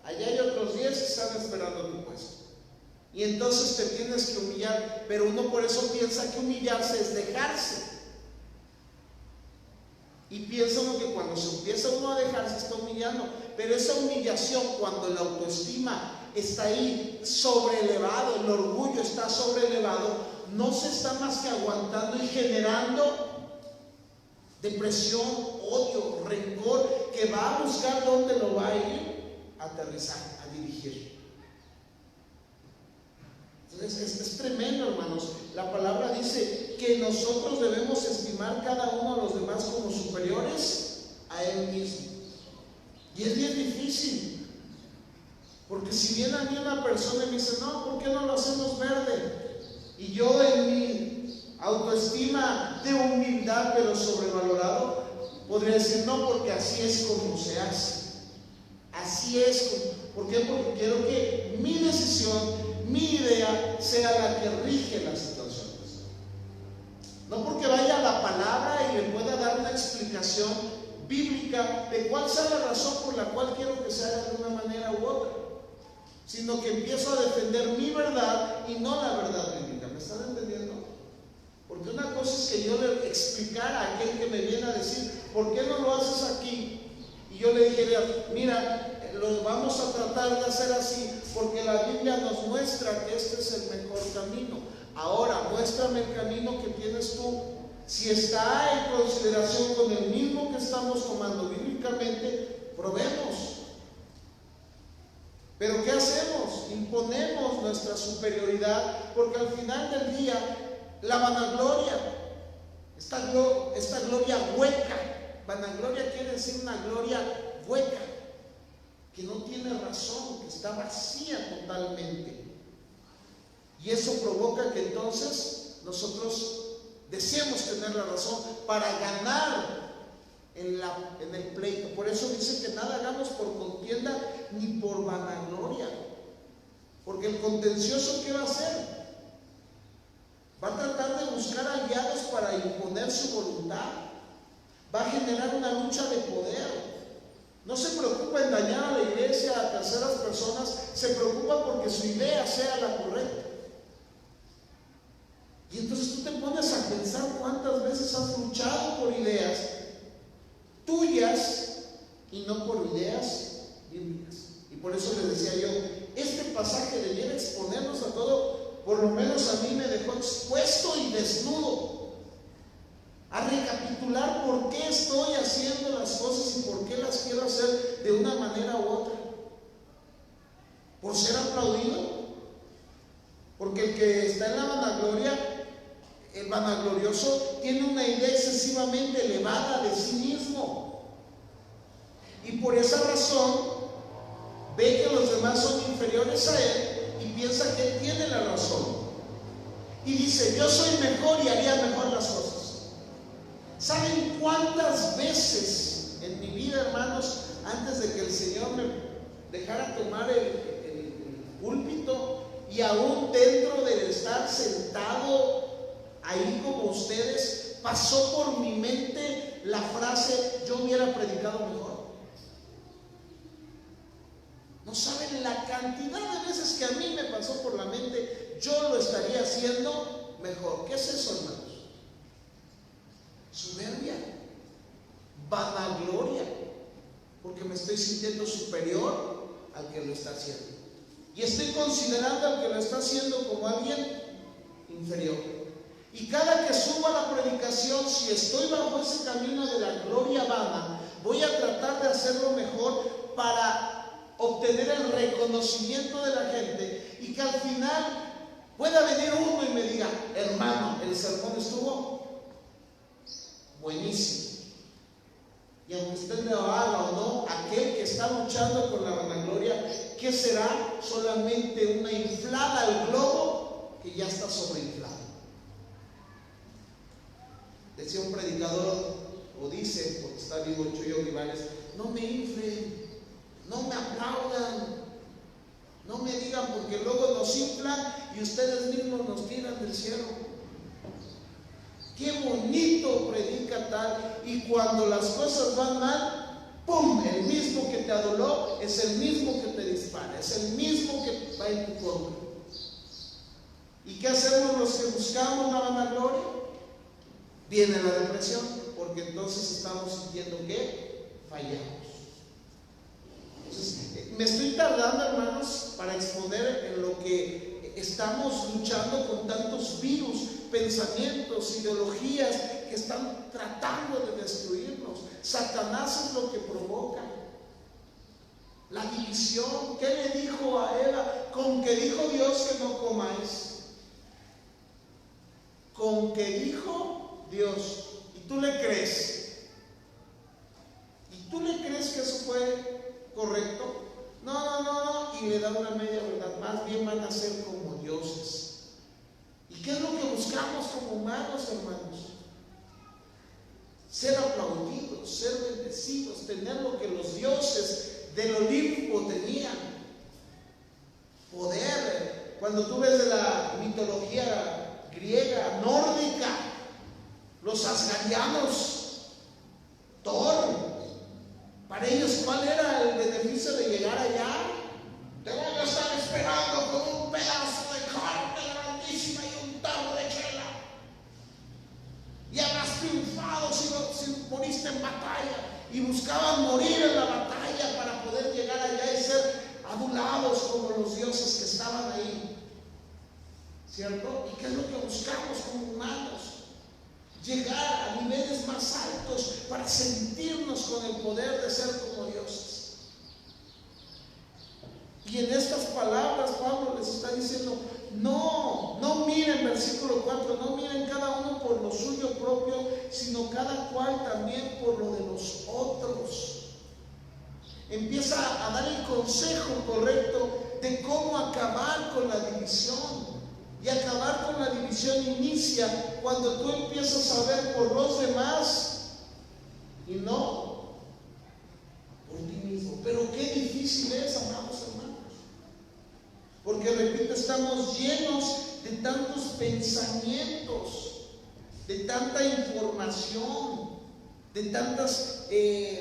allá hay otros 10 que están esperando tu puesto. Y entonces te tienes que humillar, pero uno por eso piensa que humillarse es dejarse. Y piensa uno que cuando se empieza uno a dejarse está humillando, pero esa humillación, cuando la autoestima está ahí sobrelevado, el orgullo está sobrelevado, no se está más que aguantando y generando depresión, odio, rencor, que va a buscar dónde lo va a ir a aterrizar, a dirigir. Entonces es tremendo, hermanos. La palabra dice que nosotros debemos estimar cada uno a los demás como superiores a él mismo. Y es bien difícil, porque si viene a mí una persona y me dice: no, ¿por qué no lo hacemos verde? Y yo, en mi autoestima de humildad pero sobrevalorado, podría decir: no, porque así es como se hace. Así es. ¿Por qué? Porque quiero que mi decisión, mi idea sea la que rige las situaciones. No porque vaya a la palabra y le pueda dar una explicación bíblica de cuál sea la razón por la cual quiero que se haga de una manera u otra, sino que empiezo a defender mi verdad y no la verdad bíblica. ¿Me están entendiendo? Porque una cosa es que yo le explicara a aquel que me viene a decir: ¿por qué no lo haces aquí? Y yo le dijera: mira, lo vamos a tratar de hacer así porque la Biblia nos muestra que este es el mejor camino. Ahora muéstrame el camino que tienes tú. Si está en consideración con el mismo que estamos tomando bíblicamente, probemos. Pero ¿qué hacemos? Imponemos nuestra superioridad, porque al final del día La vanagloria, esta gloria hueca. Vanagloria quiere decir una gloria hueca, que no tiene razón, que está vacía totalmente. Y eso provoca que entonces nosotros deseemos tener la razón para ganar en el pleito. Por eso dice que nada hagamos por contienda ni por vanagloria. Porque el contencioso, ¿qué va a hacer? Va a tratar de buscar aliados para imponer su voluntad. Va a generar una lucha de poder. No se preocupa en dañar a la iglesia, a terceras personas, se preocupa porque su idea sea la correcta. Y entonces tú te pones a pensar cuántas veces has luchado por ideas tuyas y no por ideas bíblicas. Y por eso les decía yo, este pasaje debiera exponernos a todo, por lo menos a mí me dejó expuesto y desnudo, a recapitular por qué estoy haciendo las cosas y por qué las quiero hacer de una manera u otra. ¿Por ser aplaudido? Porque el que está en la vanagloria, el vanaglorioso, tiene una idea excesivamente elevada de sí mismo. Y por esa razón ve que los demás son inferiores a él y piensa que él tiene la razón. Y dice, yo soy mejor y haría mejor las cosas. ¿Saben cuántas veces en mi vida, hermanos, antes de que el Señor me dejara tomar el púlpito, y aún dentro de estar sentado ahí como ustedes, pasó por mi mente la frase, yo hubiera predicado mejor? No saben la cantidad de veces que a mí me pasó por la mente, yo lo estaría haciendo mejor. ¿Qué es eso, hermanos? Soberbia, vanagloria, porque me estoy sintiendo superior al que lo está haciendo. Y estoy considerando al que lo está haciendo como alguien inferior. Y cada que suba la predicación, si estoy bajo ese camino de la gloria vana, voy a tratar de hacerlo mejor para obtener el reconocimiento de la gente y que al final pueda venir uno y me diga, hermano, el sermón estuvo buenísimo. Y aunque usted lo haga o no, aquel que está luchando por la vanagloria, ¿qué será? Solamente una inflada al globo que ya está sobreinflado. Decía un predicador, o dice, porque está vivo Chuyo Olivares, no me inflen, no me aplaudan, no me digan, porque luego nos inflan y ustedes mismos nos tiran del cielo. Qué bonito predica tal, y cuando las cosas van mal, ¡pum! El mismo que te adoló es el mismo que te dispara, es el mismo que va en tu contra. ¿Y qué hacemos los que buscamos la vanagloria? Viene la depresión, porque entonces estamos sintiendo que fallamos. Entonces, me estoy tardando, hermanos, para exponer en lo que estamos luchando con tantos virus, pensamientos, ideologías que están tratando de destruirnos. Satanás es lo que provoca la división. ¿Qué le dijo a Eva? Con que dijo Dios que no comáis. Con que dijo Dios. ¿Y tú le crees? ¿Y tú le crees que eso fue correcto? No, y le da una media verdad. Más bien van a ser como dioses. ¿Y qué es lo que buscamos como humanos, hermanos? Ser aplaudidos, ser bendecidos, tener lo que los dioses del Olimpo tenían. Poder. Cuando tú ves de la mitología griega, nórdica, los asgardianos, Thor, para ellos, ¿cuál era el beneficio de llegar allá? Te voy a estar esperando con un pedazo de carne grandísima y un tarro de chela. Y habrás triunfado si moriste en batalla. Y buscaban morir en la batalla para poder llegar allá y ser adulados como los dioses que estaban ahí. ¿Cierto? ¿Y qué es lo que buscamos como humanos? Llegar a niveles más altos para sentirnos con el poder de ser como dioses. Y en estas palabras Pablo les está diciendo, no miren, versículo 4, no miren cada uno por lo suyo propio, sino cada cual también por lo de los otros. Empieza a dar el consejo correcto de cómo acabar con la división. Y acabar con la división inicia cuando tú empiezas a ver por los demás y no por ti mismo. Pero qué difícil es, amados hermanos. Porque, repito, estamos llenos de tantos pensamientos, de tanta información, de tantas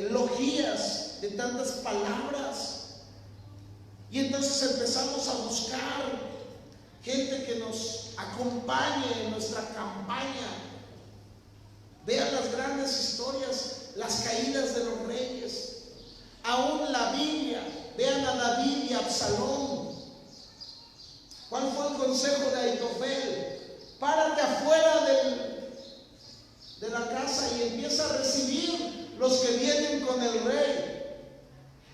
logías, de tantas palabras. Y entonces empezamos a buscar gente que nos acompañe en nuestra campaña. Vean las grandes historias, las caídas de los reyes, aún la Biblia. Vean a David y a Absalón. ¿Cuál fue el consejo de Ahitofel? Párate afuera de la casa y empieza a recibir los que vienen con el rey.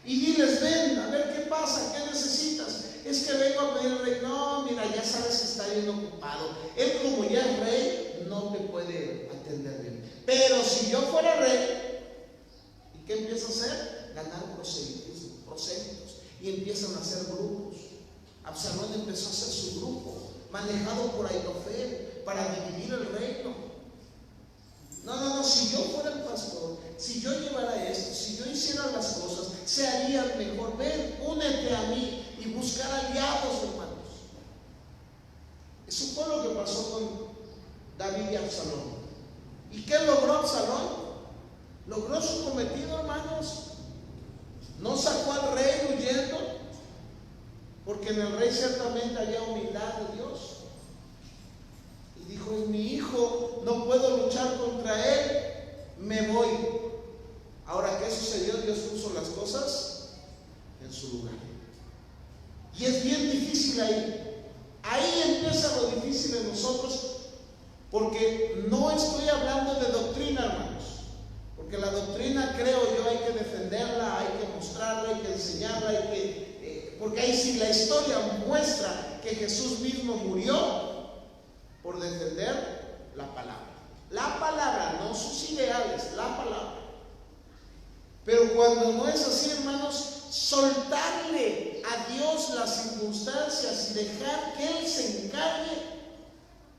Y diles, ven, a ver qué pasa, qué necesitas. Es que vengo a pedir al rey. No, mira, ya sabes que está bien ocupado. Él, como ya es rey, no te puede atender bien. Pero si yo fuera rey, ¿y qué empieza a hacer? Ganar prosélitos. Y empiezan a hacer grupos. Absalón empezó a hacer su grupo, manejado por Ahitofel, para dividir el reino. No, si yo fuera el pastor, si yo llevara esto, si yo hiciera las cosas, se harían mejor. Ven, únete a mí y buscar aliados, hermanos. Eso fue lo que pasó con David y Absalón. ¿Y qué logró Absalón? Logró su cometido, hermanos. No sacó al rey huyendo, porque en el rey ciertamente había humildad de Dios. Y dijo, es mi hijo, no puedo luchar contra él, me voy. Ahora, ¿qué sucedió? Dios puso las cosas en su lugar. Y es bien difícil ahí. Ahí empieza lo difícil de nosotros, porque no estoy hablando de doctrina, hermanos. Porque la doctrina, creo yo, hay que defenderla, hay que mostrarla, hay que enseñarla, porque ahí sí la historia muestra que Jesús mismo murió por defender la palabra. La palabra, no sus ideales, la palabra. Pero cuando no es así, hermanos, soltarle a Dios las circunstancias y dejar que Él se encargue,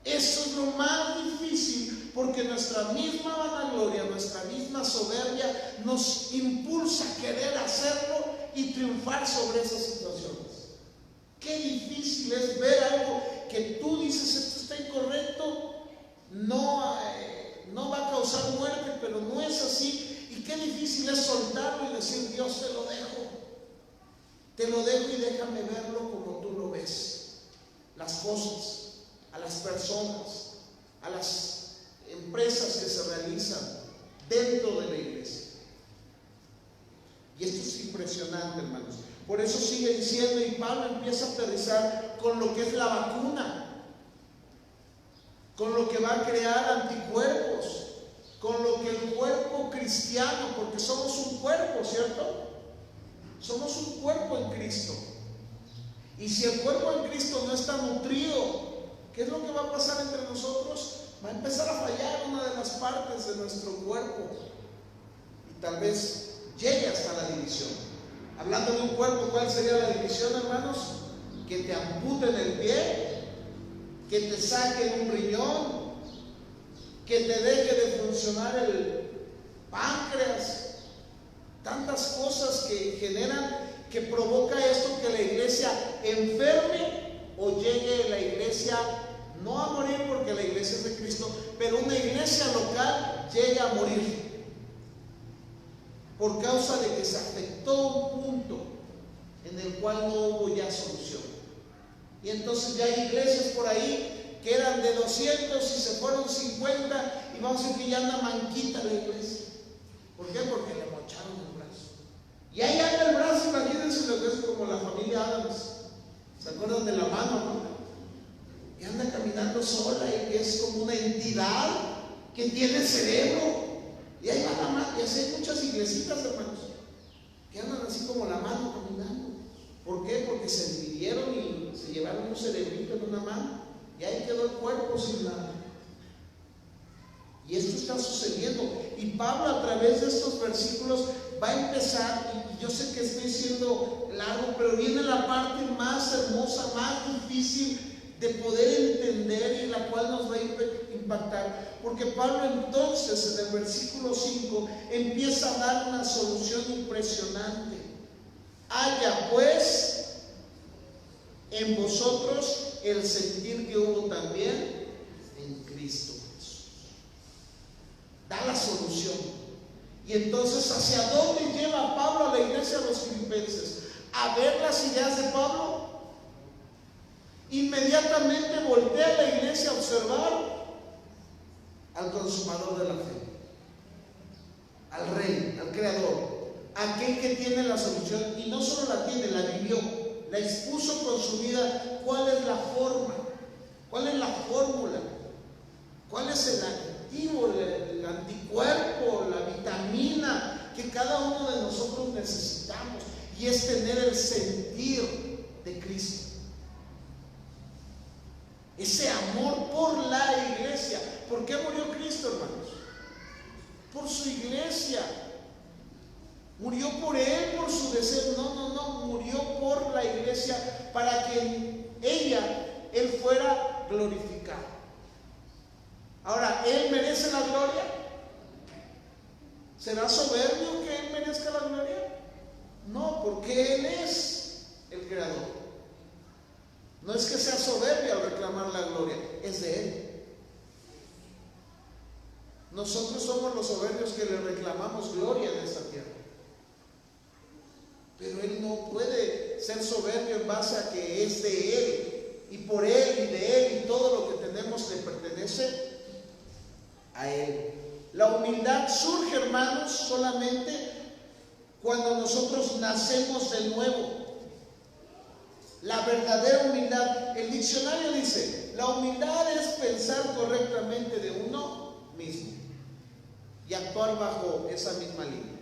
eso es lo más difícil, porque nuestra misma vanagloria, nuestra misma soberbia nos impulsa a querer hacerlo y triunfar sobre esas situaciones. Qué difícil es ver algo que tú dices, esto está incorrecto, no va a causar muerte, pero no es así. Y qué difícil es soltarlo y decir, Dios, te lo dejo y déjame verlo como tú lo ves. Las cosas, a las personas, a las empresas que se realizan dentro de la iglesia. Y esto es impresionante, hermanos. Por eso sigue diciendo, y Pablo empieza a aterrizar con lo que es la vacuna, con lo que va a crear anticuerpos, con lo que el cuerpo cristiano, porque somos un cuerpo, ¿cierto? Somos un cuerpo en Cristo. Y si el cuerpo en Cristo no está nutrido, ¿qué es lo que va a pasar entre nosotros? Va a empezar a fallar una de las partes de nuestro cuerpo. Y tal vez llegue hasta la división. Hablando de un cuerpo, ¿cuál sería la división, hermanos? Que te amputen el pie, que te saquen un riñón, que te deje de funcionar el páncreas. Tantas cosas que generan, que provoca esto, que la iglesia enferme o llegue la iglesia no a morir, porque la iglesia es de Cristo, pero una iglesia local llega a morir por causa de que se afectó un punto en el cual no hubo ya solución. Y entonces ya hay iglesias por ahí que eran de 200 y se fueron 50, y vamos a decir que ya anda manquita la iglesia. ¿Por qué? Porque le mocharon el brazo. Y ahí anda el brazo, imagínense lo que es como la familia Adams. ¿Se acuerdan de la mano, no? Que anda caminando sola y que es como una entidad que tiene cerebro. Y ahí va la mano. Y así hay muchas iglesitas, hermanos, que andan así como la mano caminando. ¿Por qué? Porque se dividieron y se llevaron un cerebrito en una mano y ahí quedó el cuerpo sin nada. Y esto está sucediendo. Y Pablo, a través de estos versículos, va a empezar, y yo sé que estoy siendo largo, pero viene la parte más hermosa, más difícil de poder entender y la cual nos va a impactar. Porque Pablo entonces, en el versículo 5, empieza a dar una solución impresionante. Haya pues en vosotros el sentir que hubo también en Cristo Jesús. Da la solución. Y entonces, ¿hacia dónde lleva Pablo a la iglesia de los filipenses? A ver las ideas de Pablo. Inmediatamente voltea a la iglesia a observar al consumador de la fe, al Rey, al Creador, aquel que tiene la solución. Y no solo la tiene, la vivió, la expuso con su vida. ¿Cuál es la forma? ¿Cuál es la fórmula? ¿Cuál es el activo, el anticuerpo, la vitamina que cada uno de nosotros necesitamos? Y es tener el sentir de Cristo. Ese amor por la iglesia. ¿Por qué murió Cristo, hermanos? Por su iglesia. Murió por él, por su deseo. No, murió por la iglesia para que en ella él fuera glorificado. Ahora, ¿él merece la gloria? ¿Será soberbio que él merezca la gloria? No, porque él es el creador. No es que sea soberbio al reclamar la gloria, es de él. Nosotros somos los soberbios que le reclamamos gloria en esta tierra. Pero él no puede ser soberbio en base a que es de él, y por él y de él, y todo lo que tenemos le pertenece a él. La humildad surge, hermanos, solamente cuando nosotros nacemos de nuevo. La verdadera humildad, el diccionario dice, la humildad es pensar correctamente de uno mismo y actuar bajo esa misma línea.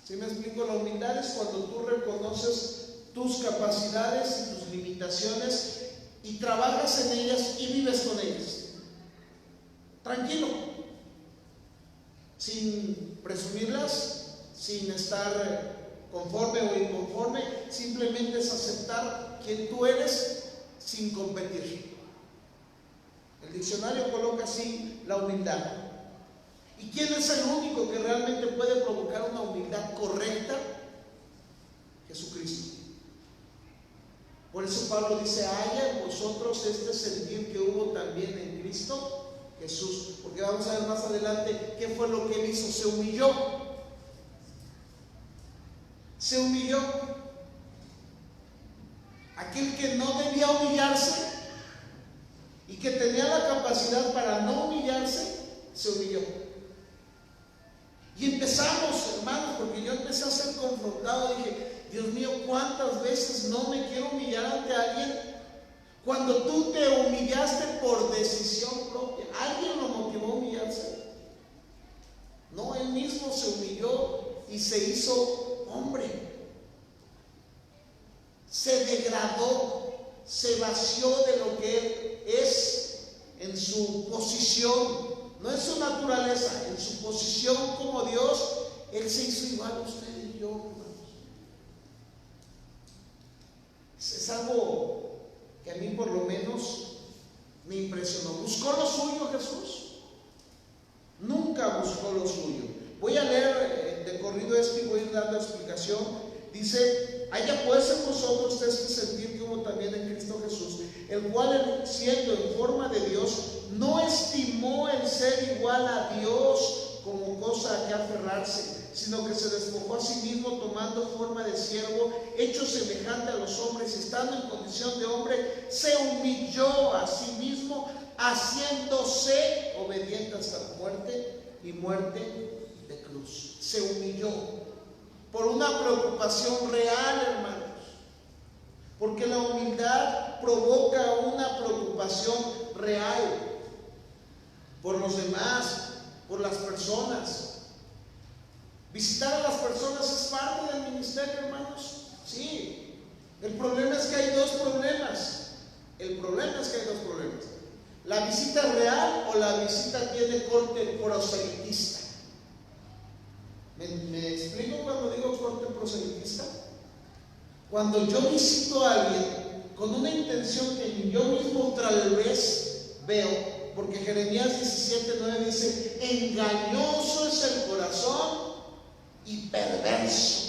¿Sí me explico? La humildad es cuando tú reconoces tus capacidades y tus limitaciones y trabajas en ellas y vives con ellas. Tranquilo, sin presumirlas, sin estar conforme o inconforme, simplemente es aceptar quien tú eres sin competir. El diccionario coloca así la humildad. ¿Y quién es el único que realmente puede provocar una humildad correcta? Jesucristo. Por eso Pablo dice, haya en vosotros este sentir que hubo también en Cristo Jesús. Porque vamos a ver más adelante qué fue lo que él hizo. Se humilló. Se humilló. Aquel que no debía humillarse y que tenía la capacidad para no humillarse, se humilló. Y empezamos, hermanos, porque yo empecé a ser confrontado. Dije, Dios mío, ¿cuántas veces no me quiero humillar ante alguien? Cuando tú te humillaste por decisión propia, ¿alguien lo motivó a humillarse? No, él mismo se humilló y se hizo hombre. Se degradó, se vació de lo que él es en su posición, no en su naturaleza, en su posición como Dios. Él se hizo igual a usted y yo, hermanos. Es algo que a mí por lo menos me impresionó. ¿Buscó lo suyo Jesús? Nunca buscó lo suyo. Voy a leer de corrido esto y voy a ir dando explicación. Dice, haya pues en vosotros este sentir que hubo también en Cristo Jesús, el cual siendo en forma de Dios, no estimó el ser igual a Dios como cosa a que aferrarse, sino que se despojó a sí mismo, tomando forma de siervo, hecho semejante a los hombres, y estando en condición de hombre, se humilló a sí mismo, haciéndose obediente hasta la muerte y muerte de cruz. Se humilló por una preocupación real, hermanos, porque la humildad provoca una preocupación real por los demás, por las personas. Visitar a las personas es parte del ministerio, hermanos. Sí. El problema es que hay dos problemas. ¿La visita real o la visita tiene corte proselitista? ¿Me explico cuando digo corte proselitista? Cuando yo visito a alguien con una intención que yo mismo tal vez veo, porque Jeremías 17:9 dice: engañoso es el corazón y perverso.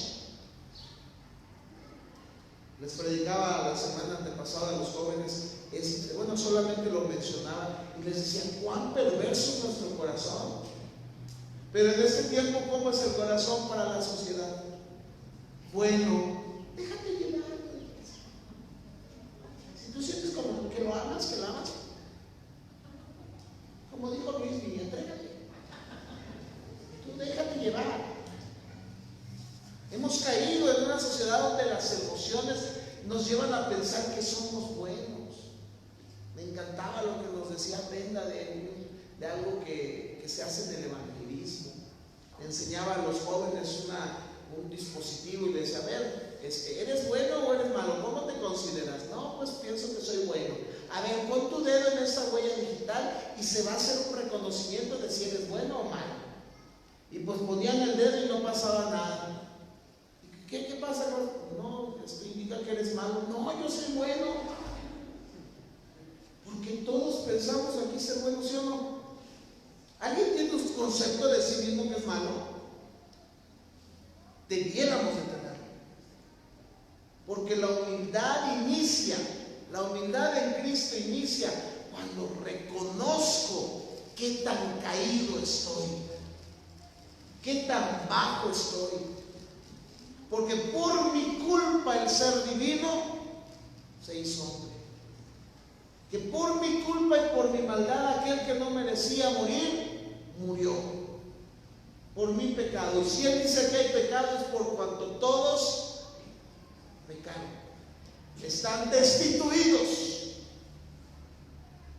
Les predicaba la semana antepasada a los jóvenes, solamente lo mencionaba y les decía cuán perverso es nuestro corazón. Pero en este tiempo, ¿cómo es el corazón para la sociedad? Bueno, déjate llevar. Si tú sientes como que lo amas, que la amas, como dijo Luis Villa, entrégate. Tú déjate llevar. Hemos caído en una sociedad donde las emociones nos llevan a pensar que somos buenos. Me encantaba lo que nos decía Brenda de algo que se hace en el evangelismo. Enseñaba a los jóvenes un dispositivo y les decía: a ver, ¿eres bueno o eres malo? ¿Cómo te consideras? No, pues pienso que soy bueno. A ver, pon tu dedo en esta huella digital y se va a hacer un reconocimiento de si eres bueno o malo. Y pues ponían el dedo y no pasaba nada. ¿Qué pasa? No, esto indica que eres malo. No, yo soy bueno. Porque todos pensamos aquí ser buenos, ¿sí o no? ¿Alguien tiene un concepto de sí mismo que es malo? Debiéramos de tenerlo. Porque la humildad en Cristo inicia cuando reconozco qué tan caído estoy, qué tan bajo estoy. Porque por mi culpa el ser divino se hizo hombre. Que por mi culpa y por mi maldad aquel que no merecía morir, murió. Por mi pecado. Y si Él dice que hay pecados, por cuanto todos pecaron, están destituidos.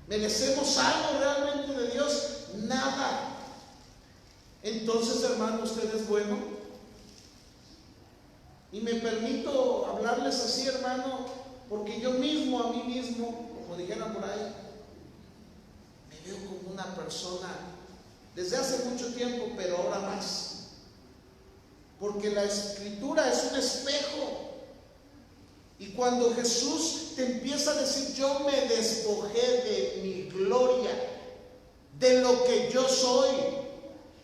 ¿Merecemos algo realmente de Dios? Nada. Entonces, hermano, ¿usted es bueno? Y me permito hablarles así, hermano, porque yo mismo, a mí mismo, como dijeran por ahí, me veo como una persona desde hace mucho tiempo, pero ahora más. Porque la Escritura es un espejo. Y cuando Jesús te empieza a decir: yo me despojé de mi gloria, de lo que yo soy,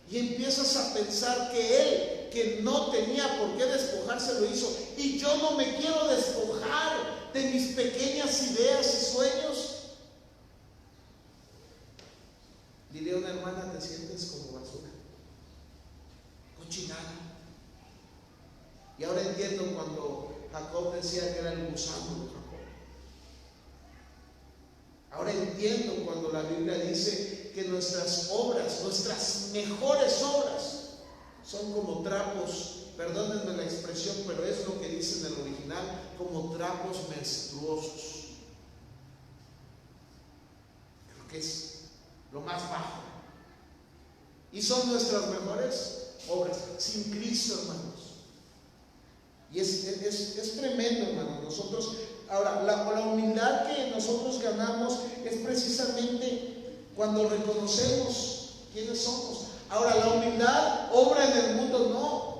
y empiezas a pensar que Él, que no tenía por qué despojarse, lo hizo. Y yo no me quiero despojar de mis pequeñas ideas y sueños. Diría una hermana: te sientes como basura, cochinada. Y ahora entiendo cuando Jacob decía que era el gusano de Jacob. Ahora entiendo cuando la Biblia dice que nuestras obras, nuestras mejores obras, son como trapos, perdónenme la expresión, pero es lo que dice en el original, como trapos menstruosos. Creo que es lo más bajo. Y son nuestras mejores obras, sin Cristo, hermanos. Y es tremendo, hermanos. Nosotros, ahora, la humildad que nosotros ganamos es precisamente cuando reconocemos quiénes somos. Ahora, la humildad obra en el mundo, no.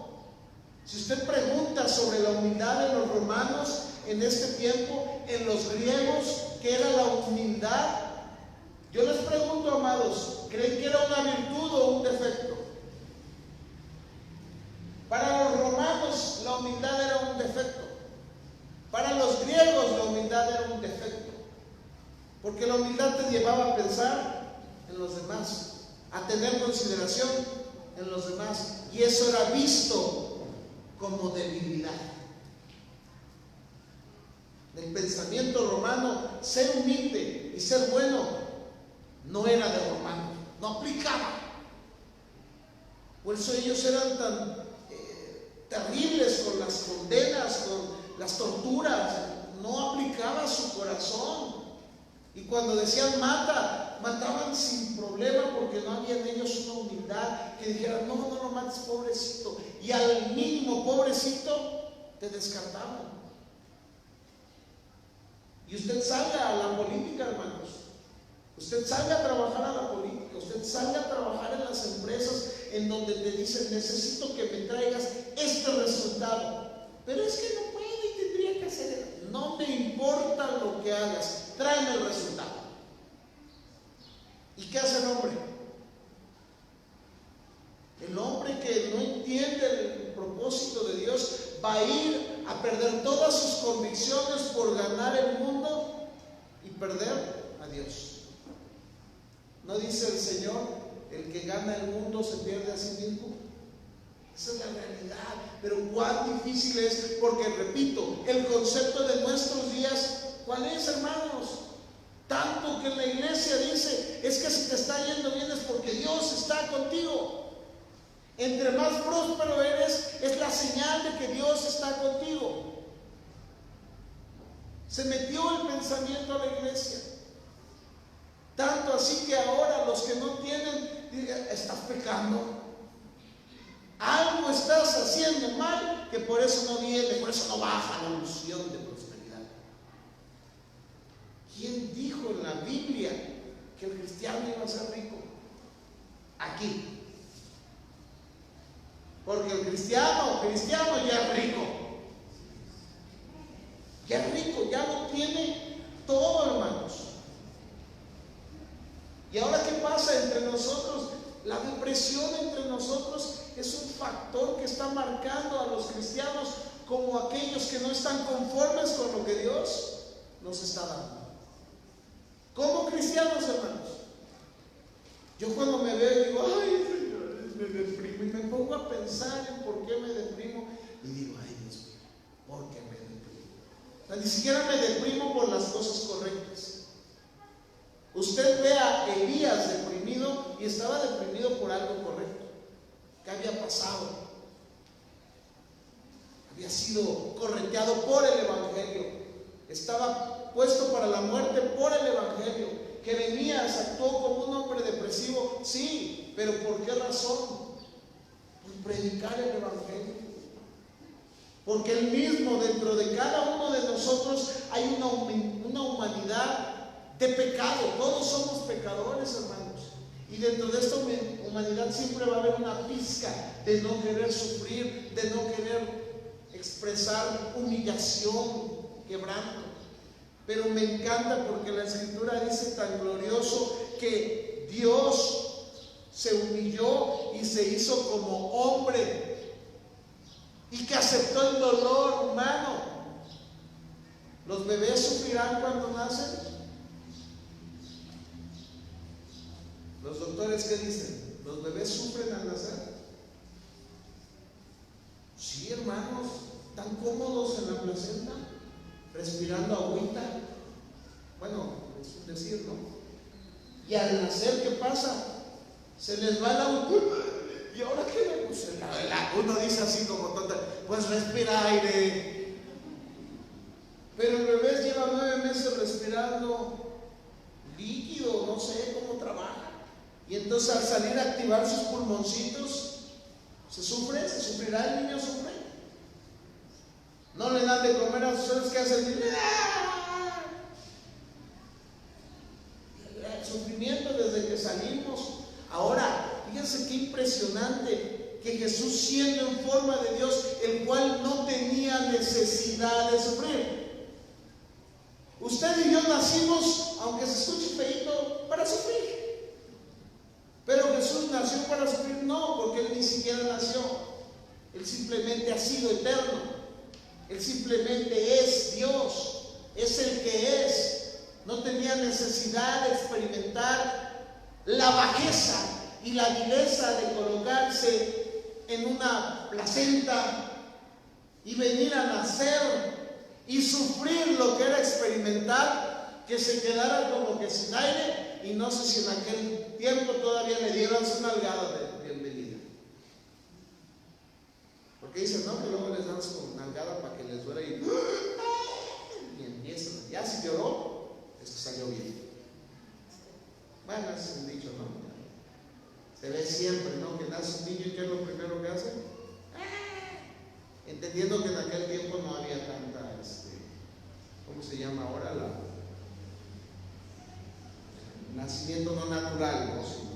Si usted pregunta sobre la humildad en los romanos en este tiempo, en los griegos, ¿qué era la humildad? Yo les pregunto, amados, ¿creen que era una virtud o un defecto? Para los romanos la humildad era un defecto. Para los griegos la humildad era un defecto. Porque la humildad te llevaba a pensar en los demás, a tener consideración en los demás, y eso era visto como debilidad. En el pensamiento romano, ser humilde y ser bueno no era de romano, no aplicaba. Por eso ellos eran tan terribles con las condenas, con las torturas, no aplicaba su corazón. Y cuando decían mata, mataban sin problema, porque no había en ellos una humildad que dijeran: no mates, pobrecito. y al mínimo pobrecito te descartaban. Y usted salga a la política, hermanos. Usted salga a trabajar a la política, usted salga a trabajar en las empresas en donde te dicen: necesito que me traigas este resultado. Pero es que no puedo y tendría que hacer. No me importa lo que hagas, tráeme el resultado. ¿Y qué hace el hombre? El hombre que no entiende el propósito de Dios va a ir a perder todas sus convicciones por ganar el mundo y perder a Dios. ¿No dice el Señor: el que gana el mundo se pierde a sí mismo? Esa es la realidad. Pero cuán difícil es, porque repito, el concepto de nuestros días, ¿cuál es, hermanos? Tanto que en la iglesia dice: es que si te está yendo bien es porque Dios está contigo. Entre más próspero eres, es la señal de que Dios está contigo. Se metió el pensamiento a la iglesia. Tanto así que ahora los que no tienen, digan: estás pecando. Algo estás haciendo mal, que por eso no viene, por eso no baja la unción de prosperidad. ¿Quién dijo en la Biblia que el cristiano iba a ser rico? Aquí. Porque el cristiano ya es rico. Ya es rico, ya lo tiene todo, hermanos. ¿Y ahora qué pasa entre nosotros? La depresión entre nosotros es un factor que está marcando a los cristianos como aquellos que no están conformes con lo que Dios nos está dando. Como cristianos, hermanos, yo cuando me veo digo: ay, Señor, me deprimo, y me pongo a pensar en por qué me deprimo y digo: ay, Dios mío, ¿por qué me deprimo? O sea, ni siquiera me deprimo por las cosas correctas. Usted ve a Elías deprimido, y estaba deprimido por algo correcto. ¿Qué había pasado? Había sido correteado por el Evangelio. Estaba puesto para la muerte por el Evangelio. Que Nehemías actuó como un hombre depresivo, sí, pero ¿por qué razón? Por predicar el Evangelio. Porque él mismo, dentro de cada uno de nosotros, hay una humanidad de pecado. Todos somos pecadores, hermanos. Y dentro de esta humanidad siempre va a haber una pizca de no querer sufrir, de no querer expresar humillación, quebranto. Pero me encanta porque la Escritura dice tan glorioso que Dios se humilló y se hizo como hombre, y que aceptó el dolor humano. ¿Los bebés sufrirán cuando nacen? ¿Los doctores qué dicen? ¿Los bebés sufren al nacer? Sí, hermanos, tan cómodos en la placenta, respirando agüita. Bueno, es un decir, ¿no? Y al nacer, ¿qué pasa? Se les va el agua. ¿Y ahora qué le puse? Uno dice así como tonta: pues respira aire. Pero el bebé lleva 9 meses respirando líquido, no sé cómo trabaja. Y entonces al salir a activar sus pulmoncitos, ¿se sufre? ¿Se sufrirá? ¿El niño sufre? No le dan de comer a sus seres, que hacen el sufrimiento desde que salimos. Ahora, fíjense qué impresionante que Jesús, siendo en forma de Dios, el cual no tenía necesidad de sufrir. Usted y yo nacimos, aunque se escuche feíto, para sufrir. Pero Jesús nació para sufrir, no, porque Él ni siquiera nació. Él simplemente ha sido eterno. Él simplemente es Dios, es el que es. No tenía necesidad de experimentar la bajeza y la vileza de colocarse en una placenta y venir a nacer y sufrir lo que era experimentar, que se quedara como que sin aire. Y no sé si en aquel tiempo todavía le dieron su nalgada de bienvenida. Porque dicen, no, que luego les dan su nalgada para que les duele y empiezan. Ya si lloró, es que salió bien. Bueno, es un dicho, ¿no? Se ve siempre, ¿no? Que nace un niño y ¿qué es lo primero que hace? entendiendo que en aquel tiempo no había tanta, ¿cómo se llama ahora? Nacimiento no natural, ¿no? Sino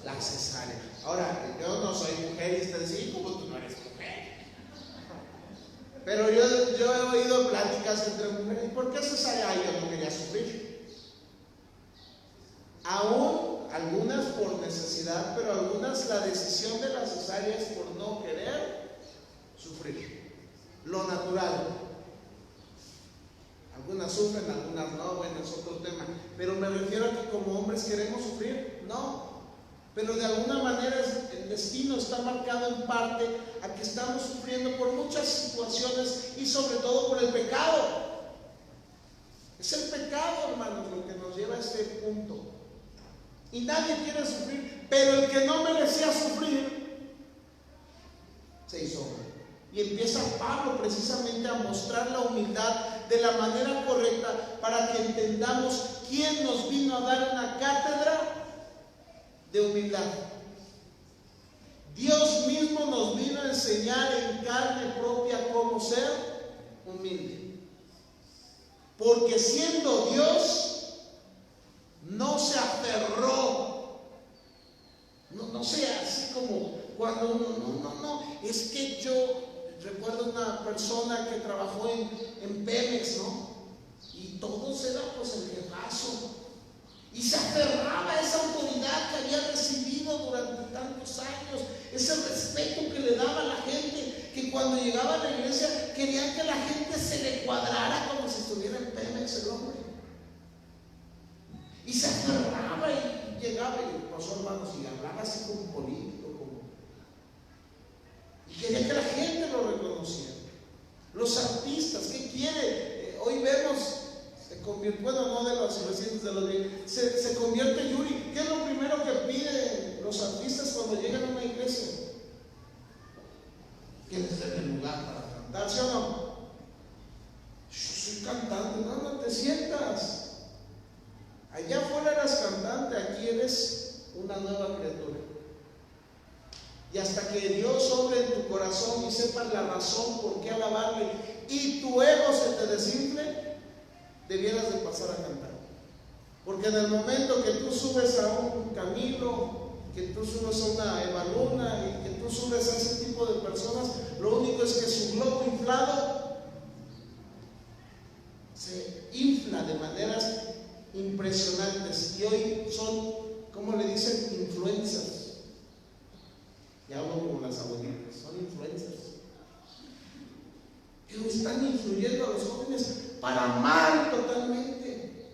la cesárea. Ahora, yo no soy mujer y usted dice, ¿cómo tú no eres mujer? Pero yo he oído pláticas entre mujeres. ¿Por qué cesárea? Yo no quería sufrir. Aún algunas por necesidad, pero algunas la decisión de la cesárea es por no querer sufrir. Lo natural. Algunas sufren, algunas no, bueno, es otro tema. Pero me refiero a que como hombres queremos sufrir, no. Pero de alguna manera el destino está marcado en parte a que estamos sufriendo por muchas situaciones y sobre todo por el pecado. Es el pecado, hermanos, lo que nos lleva a este punto. Y nadie quiere sufrir, pero el que no merecía sufrir se hizo hombre. Y empieza Pablo precisamente a mostrar la humildad de la manera correcta para que entendamos quién nos vino a dar una cátedra de humildad. Dios mismo nos vino a enseñar en carne propia cómo ser humilde. Porque siendo Dios, no se aferró. No sea así como cuando no. Es que yo recuerdo una persona que trabajó en Pemex, ¿no? Y todos era pues el jefazo. Y se aferraba a esa autoridad que había recibido durante tantos años, ese respeto que le daba a la gente, que cuando llegaba a la iglesia querían que la gente se le cuadrara como si estuviera en Pemex el hombre. Y se aferraba y llegaba y pasó, hermanos, y hablaba así como un político, y quería que la gente lo reconociera. Los artistas, ¿qué quiere? Hoy vemos, bueno, no de los recientes, de los de, se convierte Yuri. ¿Qué es lo primero que piden los artistas cuando llegan a una iglesia? Que les den el lugar para cantar, ¿sí o no? Yo soy cantante, no te sientas. Allá afuera eras cantante, aquí eres una nueva criatura. Y hasta que Dios obre en tu corazón y sepas la razón por qué alabarle y tu ego se te desinfle, debieras de pasar a cantar. Porque en el momento que tú subes a un Camilo, que tú subes a una Eva Luna y que tú subes a ese tipo de personas, lo único es que su globo inflado se infla de maneras impresionantes. Y hoy son, ¿cómo le dicen? Influencers. Ya hablo como las abuelitas, son influencers. Que están influyendo a los jóvenes para mal totalmente.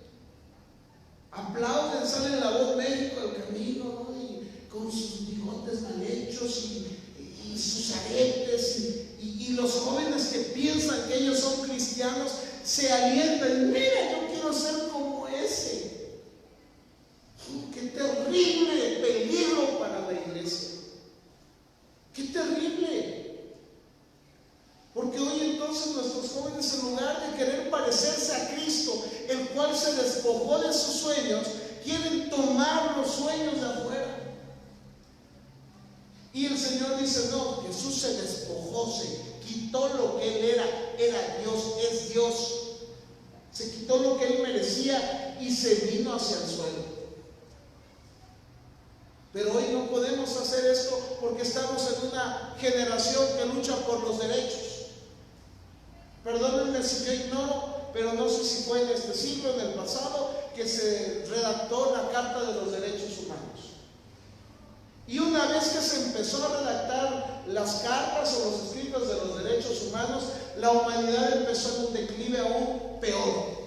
Aplauden, sale en La Voz México del Camino, ¿no? Y con sus bigotes mal hechos y sus aretes y los jóvenes que piensan que ellos son cristianos se alientan. Mira, yo quiero ser como ese. Qué terrible peligro para la iglesia. ¡Qué terrible! Porque hoy entonces nuestros jóvenes, en lugar de querer parecerse a Cristo, el cual se despojó de sus sueños, quieren tomar los sueños de afuera. Y el Señor dice, no, Jesús se despojó, se quitó lo que Él era Dios, es Dios. Se quitó lo que Él merecía y se vino hacia el suelo. Pero hoy no podemos hacer esto porque estamos en una generación que lucha por los derechos. Perdónenme si yo ignoro, pero no sé si fue en este siglo, en el pasado, que se redactó la Carta de los Derechos Humanos. Y una vez que se empezó a redactar las cartas o los escritos de los derechos humanos, la humanidad empezó en un declive aún peor.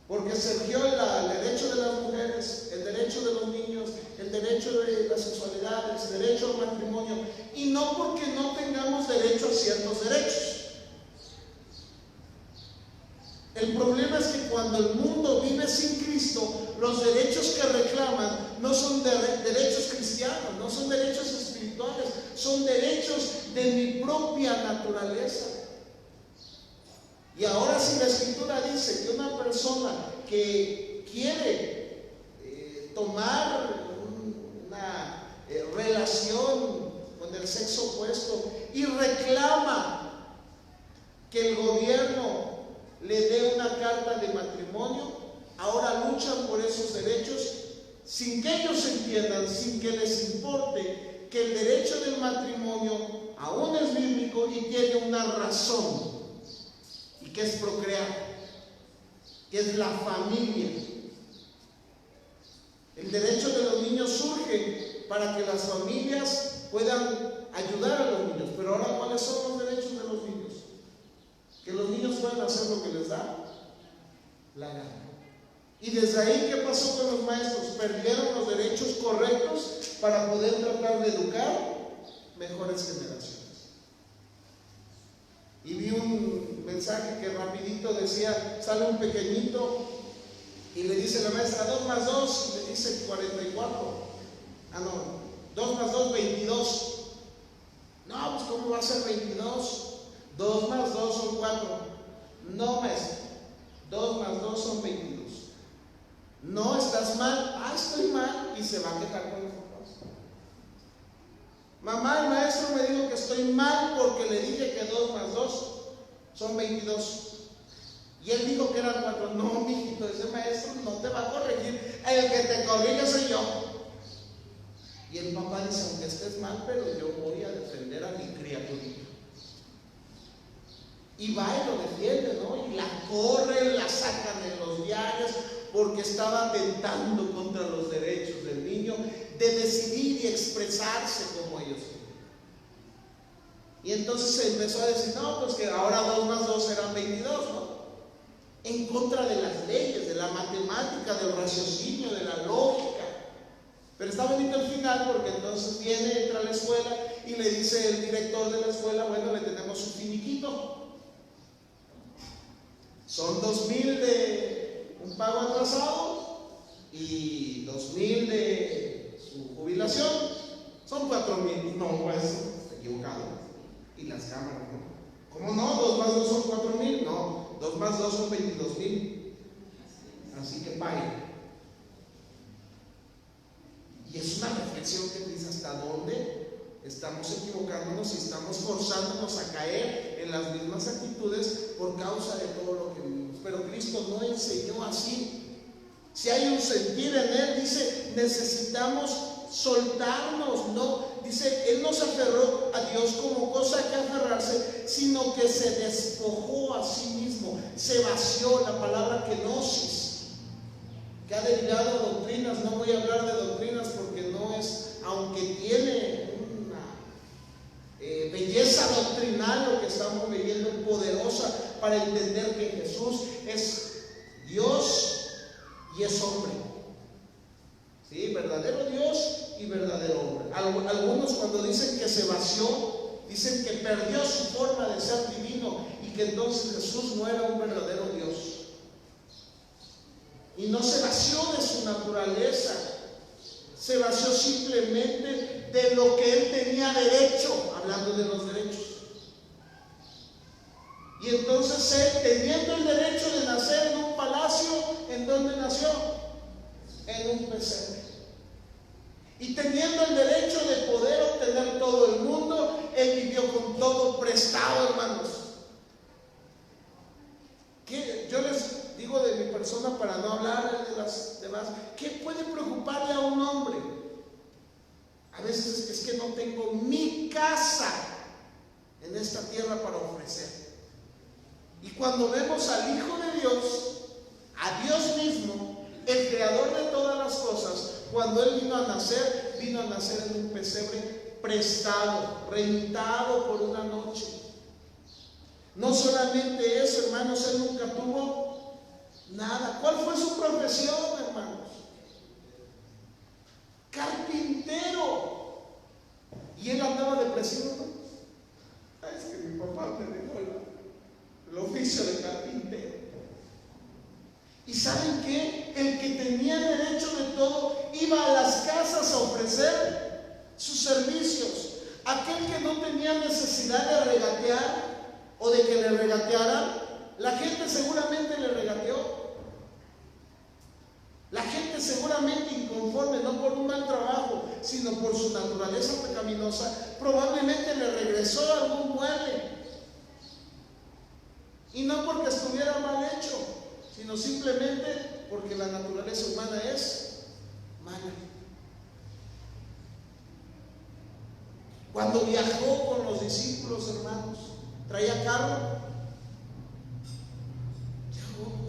Porque surgió el derecho de las mujeres, el derecho de los niños, el derecho de la sexualidad, el derecho al matrimonio, y no porque no tengamos derecho a ciertos derechos. El problema es que cuando el mundo vive sin Cristo, los derechos que reclaman no son derechos cristianos, no son derechos espirituales, son derechos de mi propia naturaleza. Y ahora si la Escritura dice que una persona que quiere tomar una relación con del sexo opuesto y reclama que el gobierno le dé una carta de matrimonio, ahora luchan por esos derechos sin que ellos entiendan, sin que les importe que el derecho del matrimonio aún es bíblico y tiene una razón, y que es procrear, que es la familia. El derecho de los niños surge para que las familias puedan ayudar a los niños. Pero ahora, ¿cuáles son los derechos de los niños? Que los niños puedan hacer lo que les da la gana. Y desde ahí, ¿qué pasó con los maestros? Perdieron los derechos correctos para poder tratar de educar mejores generaciones. Y vi un mensaje que rapidito decía, sale un pequeñito y le dice la maestra 2 más 2, y le dice 44. 2 más 2, 22. No, pues ¿cómo va a ser 22? 2 más 2 son 4. No, maestra, 2 más 2 son 22. No, estás mal. Estoy mal. Y se va a quejar con los papás. Mamá, el maestro me dijo que estoy mal porque le dije que 2 más 2 son 22. Y él dijo que eran 4. No, mijito, ese maestro no te va a corregir. El que te corrige soy yo. Y el papá dice, aunque estés mal, pero yo voy a defender a mi criaturita. Y va y lo defiende, ¿no? Y la corren, la sacan en los diarios porque estaba atentando contra los derechos del niño de decidir y expresarse como ellos quieren. Y entonces se empezó a decir, no, pues que ahora 2 más 2 eran 22, ¿no? En contra de las leyes, de la matemática, del raciocinio, de la lógica. Pero está bonito el final porque entonces entra a la escuela y le dice el director de la escuela, bueno, le tenemos su finiquito. Son 2,000 de un pago atrasado y 2,000 de su jubilación. Son 4,000. No, pues, está equivocado. Y las cámaras, ¿no? ¿Cómo no? 2 más 2 son 4,000. No, 2 más 2 son 22,000. Así que pague. Y es una reflexión que dice hasta dónde estamos equivocándonos y estamos forzándonos a caer en las mismas actitudes por causa de todo lo que vivimos. Pero Cristo no enseñó así. Si hay un sentir en Él, dice, necesitamos soltarnos, ¿no? Dice, Él no se aferró a Dios como cosa que aferrarse, sino que se despojó a sí mismo, se vació, la palabra kenosis, que ha derivado de doctrinas. No voy a hablar de doctrinas porque no es, aunque tiene una belleza doctrinal lo que estamos leyendo, poderosa para entender que Jesús es Dios y es hombre. ¿Sí? Verdadero Dios y verdadero hombre. Algunos cuando dicen que se vació, dicen que perdió su forma de ser divino y que entonces Jesús no era un verdadero Dios. Y no se vació de su naturaleza, se vació simplemente de lo que Él tenía derecho, hablando de los derechos. Y entonces Él, teniendo el derecho de nacer en un palacio, ¿en dónde nació? En un pesebre. Y teniendo el derecho de poder obtener todo el mundo, Él vivió con todo prestado, hermanos. Yo les digo de mi persona para no hablar de las demás, ¿qué puede preocuparle a un hombre? A veces es que no tengo mi casa en esta tierra para ofrecer. Y cuando vemos al Hijo de Dios, a Dios mismo, el creador de todas las cosas, cuando Él vino a nacer en un pesebre prestado, rentado por una noche. No solamente eso, hermanos, Él nunca tuvo nada. ¿Cuál fue su profesión, hermanos? Carpintero. Y Él andaba depresivo, ¿no? Es que mi papá me dejó el oficio de carpintero. ¿Y saben qué? El que tenía derecho de todo iba a las casas a ofrecer sus servicios. Aquel que no tenía necesidad de regatear o de que le regatearan, la gente seguramente le regateó. La gente seguramente inconforme, no por un mal trabajo, sino por su naturaleza pecaminosa, probablemente le regresó algún mueble. Y no porque estuviera mal hecho, sino simplemente porque la naturaleza humana es mala. Cuando viajó con los discípulos, hermanos, traía carro.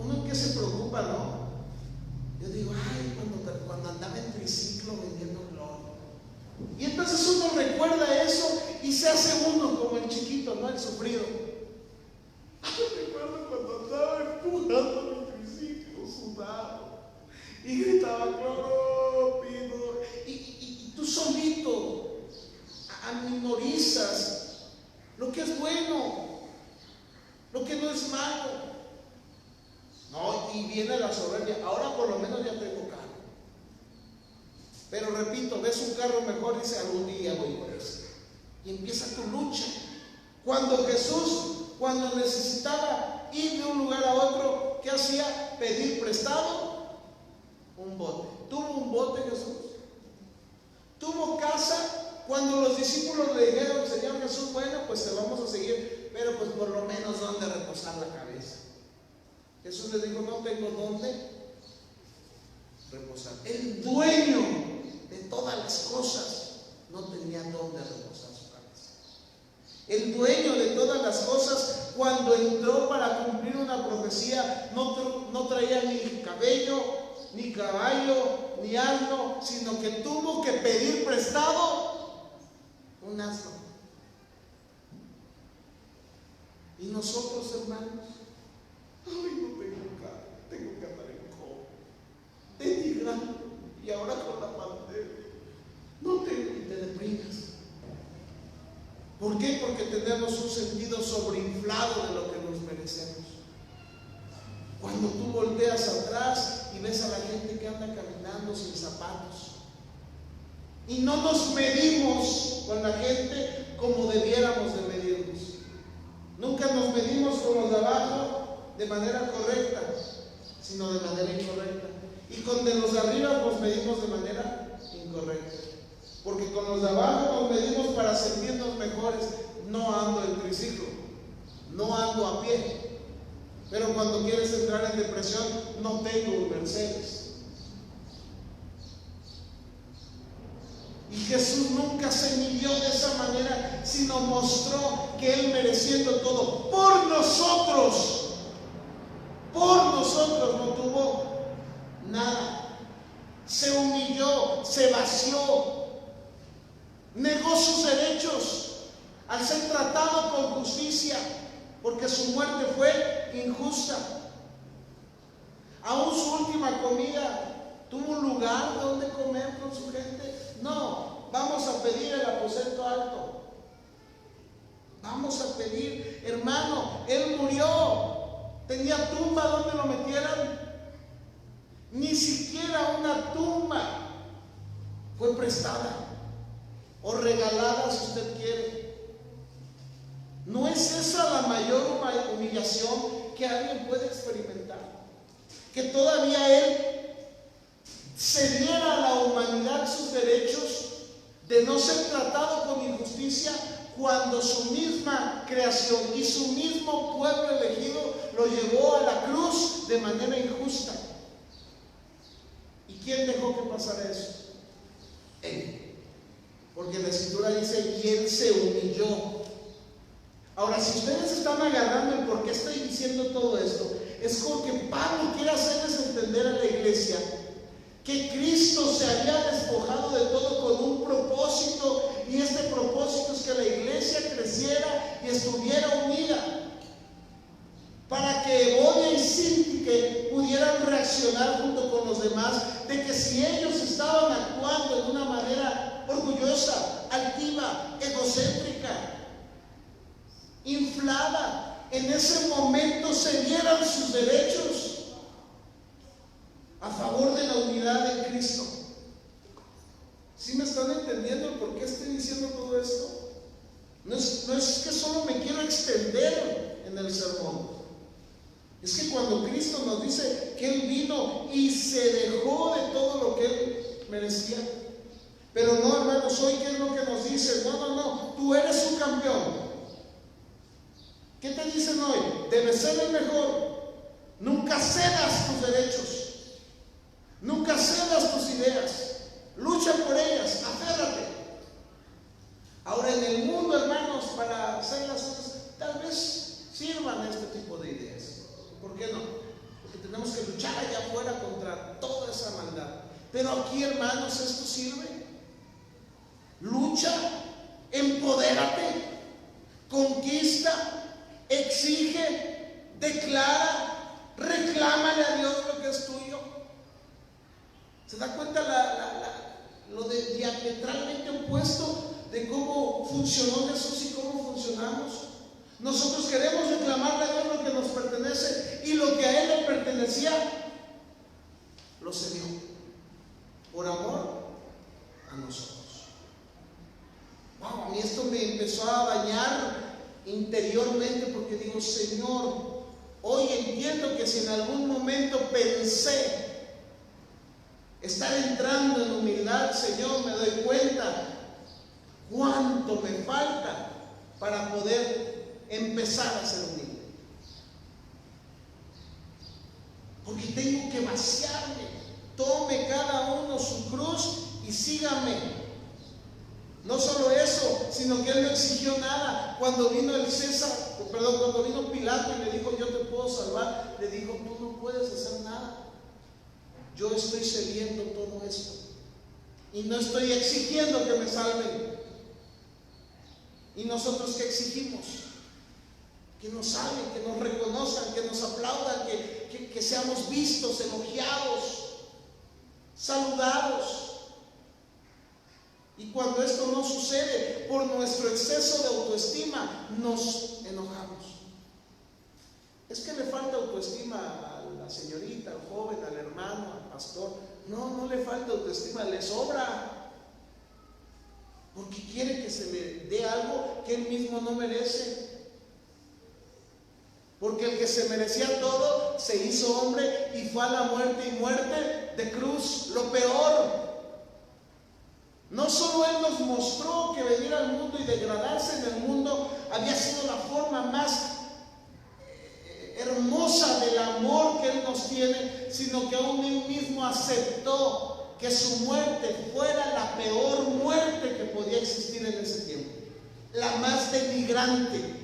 Uno en qué se preocupa, ¿no? Yo digo, ay, cuando andaba en triciclo vendiendo globo. Y entonces uno recuerda eso y se hace uno como el chiquito, ¿no? El sufrido. Yo recuerdo cuando andaba empujando mi triciclo sudado y gritaba, cloro, pido. Y tú solito aminorizas lo que es bueno, lo que no es malo. No, y viene la soberbia. Ahora por lo menos ya tengo carro. Pero repito, ves un carro mejor y dice, algún día voy por eso. Y empieza tu lucha. Cuando Jesús, cuando necesitaba ir de un lugar a otro, ¿qué hacía? Pedir prestado un bote. ¿Tuvo un bote Jesús? ¿Tuvo casa? Cuando los discípulos le dijeron, Señor Jesús, bueno, pues te vamos a seguir, pero pues por lo menos donde reposar la cabeza. Jesús les dijo, no tengo dónde reposar. El dueño de todas las cosas no tenía dónde reposar su cabeza. El dueño de todas las cosas, cuando entró para cumplir una profecía, no traía ni cabello, ni caballo, ni asno, sino que tuvo que pedir prestado un asno. Y nosotros, hermanos, ay, no tengo carro, tengo que andar en coche, denigrando, y ahora con la pandemia, no tengo, y te deprimes. ¿Por qué? Porque tenemos un sentido sobreinflado de lo que nos merecemos. Cuando tú volteas atrás y ves a la gente que anda caminando sin zapatos, y no nos medimos con la gente como debiéramos de medirnos. Nunca nos medimos con los de abajo de manera correcta, sino de manera incorrecta. Y con de los de arriba nos medimos de manera incorrecta. Porque con los de abajo nos medimos para sentirnos mejores. No ando en triciclo, no ando a pie. Pero cuando quieres entrar en depresión, no tengo un Mercedes. Y Jesús nunca se midió de esa manera, sino mostró que Él, mereciendo todo por nosotros no tuvo nada. Se humilló, se vació, negó sus derechos al ser tratado con justicia, porque su muerte fue injusta. Aún su última comida, ¿tuvo un lugar donde comer con su gente? No, vamos a pedir el aposento alto. Vamos a pedir, hermano, Él murió. ¿Tenía tumba donde lo metieran? Ni siquiera una tumba fue prestada o regalada, si usted quiere. ¿No es esa la mayor humillación que alguien puede experimentar? Que todavía Él cediera a la humanidad sus derechos de no ser tratado con injusticia, cuando su misma creación y su mismo pueblo elegido lo llevó a la cruz de manera injusta. ¿Y quién dejó que pasara eso? Él. Porque la Escritura dice, y Él se humilló. Ahora, si ustedes están agarrando el por qué estoy diciendo todo esto, es porque Pablo quiere hacerles entender a la iglesia que Cristo se había despojado de todo con un propósito, y este propósito es que la iglesia creciera y estuviera unida, para que Evodia y Síntique pudieran reaccionar junto con los demás, de que si ellos estaban actuando de una manera orgullosa, altiva, egocéntrica, inflada, en ese momento se dieran sus derechos a favor de la unidad de Cristo. ¿Sí me están entendiendo el por qué estoy diciendo todo esto? No es que solo me quiero extender en el sermón. Es que cuando Cristo nos dice que Él vino y se dejó de todo lo que Él merecía. Pero no, hermanos, hoy ¿qué es lo que nos dicen? No, tú eres un campeón. ¿Qué te dicen hoy? Debes ser el mejor. Nunca cedas tus derechos. Nunca cedas tus ideas. Lucha por ellas, aférrate. Ahora en el mundo, hermanos, para hacer las cosas, tal vez sirvan este tipo de ideas. ¿Por qué no? Porque tenemos que luchar allá afuera contra toda esa maldad. Pero aquí, hermanos, esto sirve. Lucha, empodérate, conquista, exige, declara, reclámale a Dios lo que es tuyo. ¿Se da cuenta lo de diametralmente opuesto de cómo funcionó Jesús y cómo funcionamos? Nosotros queremos reclamarle a Dios lo que nos pertenece, y lo que a Él le pertenecía lo cedió por amor a nosotros. Wow, a mí esto me empezó a dañar interiormente, porque digo, Señor, hoy entiendo que si en algún momento pensé estar entrando en humildad, Señor, me doy cuenta cuánto me falta para poder empezar a ser humilde. Porque tengo que vaciarme. Tome cada uno su cruz y sígame. No solo eso, sino que Él no exigió nada. Cuando vino cuando vino Pilato y le dijo, yo te puedo salvar, le dijo, tú no puedes hacer nada. Yo estoy cediendo todo esto y no estoy exigiendo que me salven. ¿Y nosotros qué exigimos? Que nos salven, que nos reconozcan, que nos aplaudan, que seamos vistos, elogiados, saludados. Y cuando esto no sucede, por nuestro exceso de autoestima, nos enojamos. Es que le falta autoestima a la señorita, al joven, al hermano, al pastor. No le falta autoestima, le sobra. Porque quiere que se le dé algo que él mismo no merece. Porque el que se merecía todo se hizo hombre y fue a la muerte, y muerte de cruz. Lo peor. No solo Él nos mostró que venir al mundo y degradarse en el mundo había sido la forma más hermosa del amor que Él nos tiene, sino que aún Él mismo aceptó que su muerte fuera la peor muerte que podía existir en ese tiempo, la más denigrante.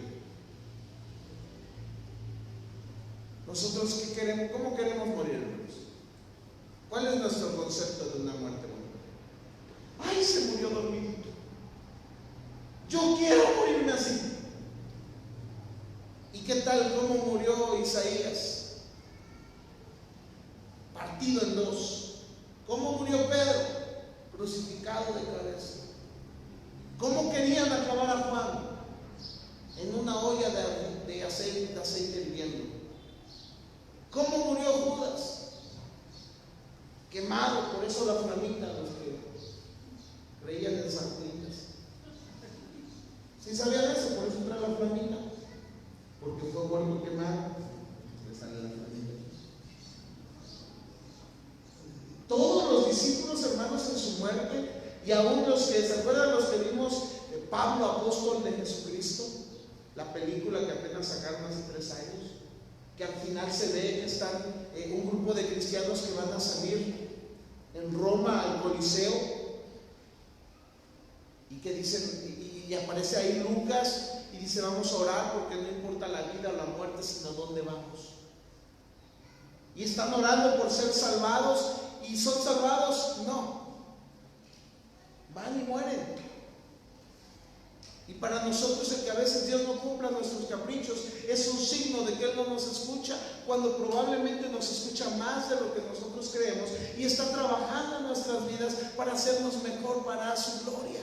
¿Nosotros qué queremos? ¿Cómo queremos morir, hermanos? ¿Cuál es nuestro concepto de una muerte? Ay, se murió dormidito. Yo quiero morirme así. ¿Y qué tal cómo murió Isaías? Partido en dos. ¿Cómo murió Pedro? Crucificado de cabeza. ¿Cómo querían acabar a Juan? En una olla de aceite hirviendo. ¿Cómo murió Judas? Quemado, por eso la flamita, los que creían en San Judas. ¿Sí sabían eso? Por eso trae la flamita. Porque fue muerto quemado. Le sale la flamita. Todos los discípulos, hermanos, en su muerte, y aún los que, ¿se acuerdan los que vimos Pablo, apóstol de Jesucristo? La película que apenas sacaron hace 3 años, que al final se ve que están un grupo de cristianos que van a salir en Roma al Coliseo, y que dicen, y aparece ahí Lucas y dice, vamos a orar porque no importa la vida o la muerte, sino dónde vamos. Y están orando por ser salvados, y son salvados, no, van y mueren. Y para nosotros el que a veces Dios no cumpla nuestros caprichos es un signo de que Él no nos escucha, cuando probablemente nos escucha más de lo que nosotros creemos, y está trabajando en nuestras vidas para hacernos mejor para su gloria.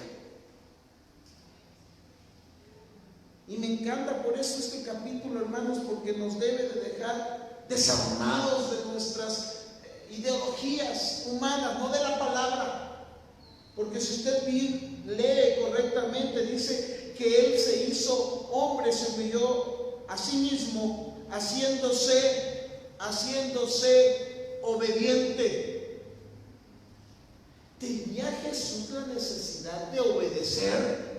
Y me encanta por eso este capítulo, hermanos, porque nos debe de dejar desarmados de nuestras ideologías humanas, no de la palabra. Porque si usted lee correctamente, dice que Él se hizo hombre, se humilló a sí mismo, haciéndose haciéndose obediente. ¿Tenía Jesús la necesidad de obedecer?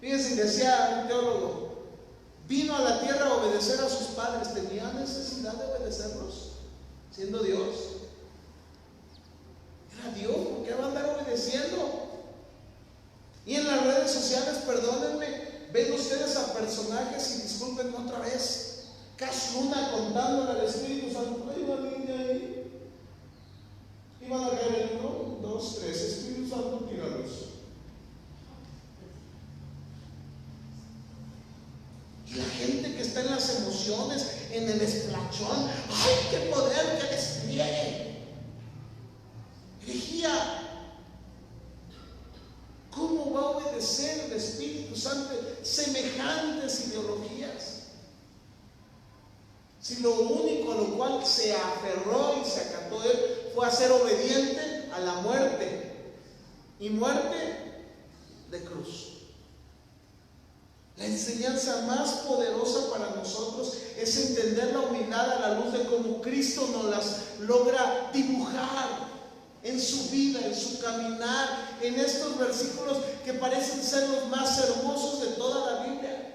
Fíjense, decía un teólogo, vino a la tierra a obedecer a sus padres. ¿Tenía necesidad de obedecerlos siendo Dios? Era Dios, ¿por qué va a andar obedeciendo? Y en las redes sociales, perdónenme, ven ustedes a personajes, y disculpen otra vez, casi una contándole al Espíritu Santo, hay una niña ahí, y van a caer en 1, 2, 3, Espíritu Santo, tíralos. Y la gente que está en las emociones, en el esplachón, ¡ay, qué poder que despliegue! Herejía. ¿Cómo va a obedecer el Espíritu Santo semejantes ideologías? Si lo único a lo cual se aferró y se acató él fue a ser obediente a la muerte, y muerte de cruz. La enseñanza más poderosa para nosotros es entender la humildad a la luz de cómo Cristo nos las logra dibujar en su vida, en su caminar, en estos versículos que parecen ser los más hermosos de toda la Biblia.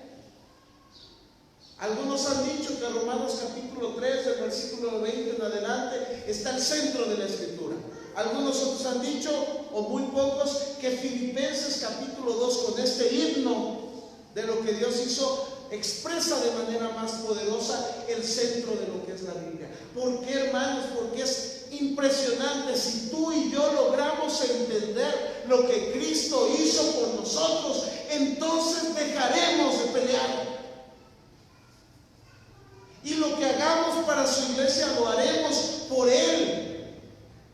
Algunos han dicho que Romanos capítulo 3, del versículo 20 en adelante, está el centro de la Escritura. Algunos otros han dicho, o muy pocos, que Filipenses capítulo 2, con este himno de lo que Dios hizo, expresa de manera más poderosa el centro de lo que es la Biblia. ¿Por qué, hermanos? Porque es impresionante. Si tú y yo logramos entender lo que Cristo hizo por nosotros, entonces dejaremos de pelear. Y lo que hagamos para su iglesia lo haremos por Él,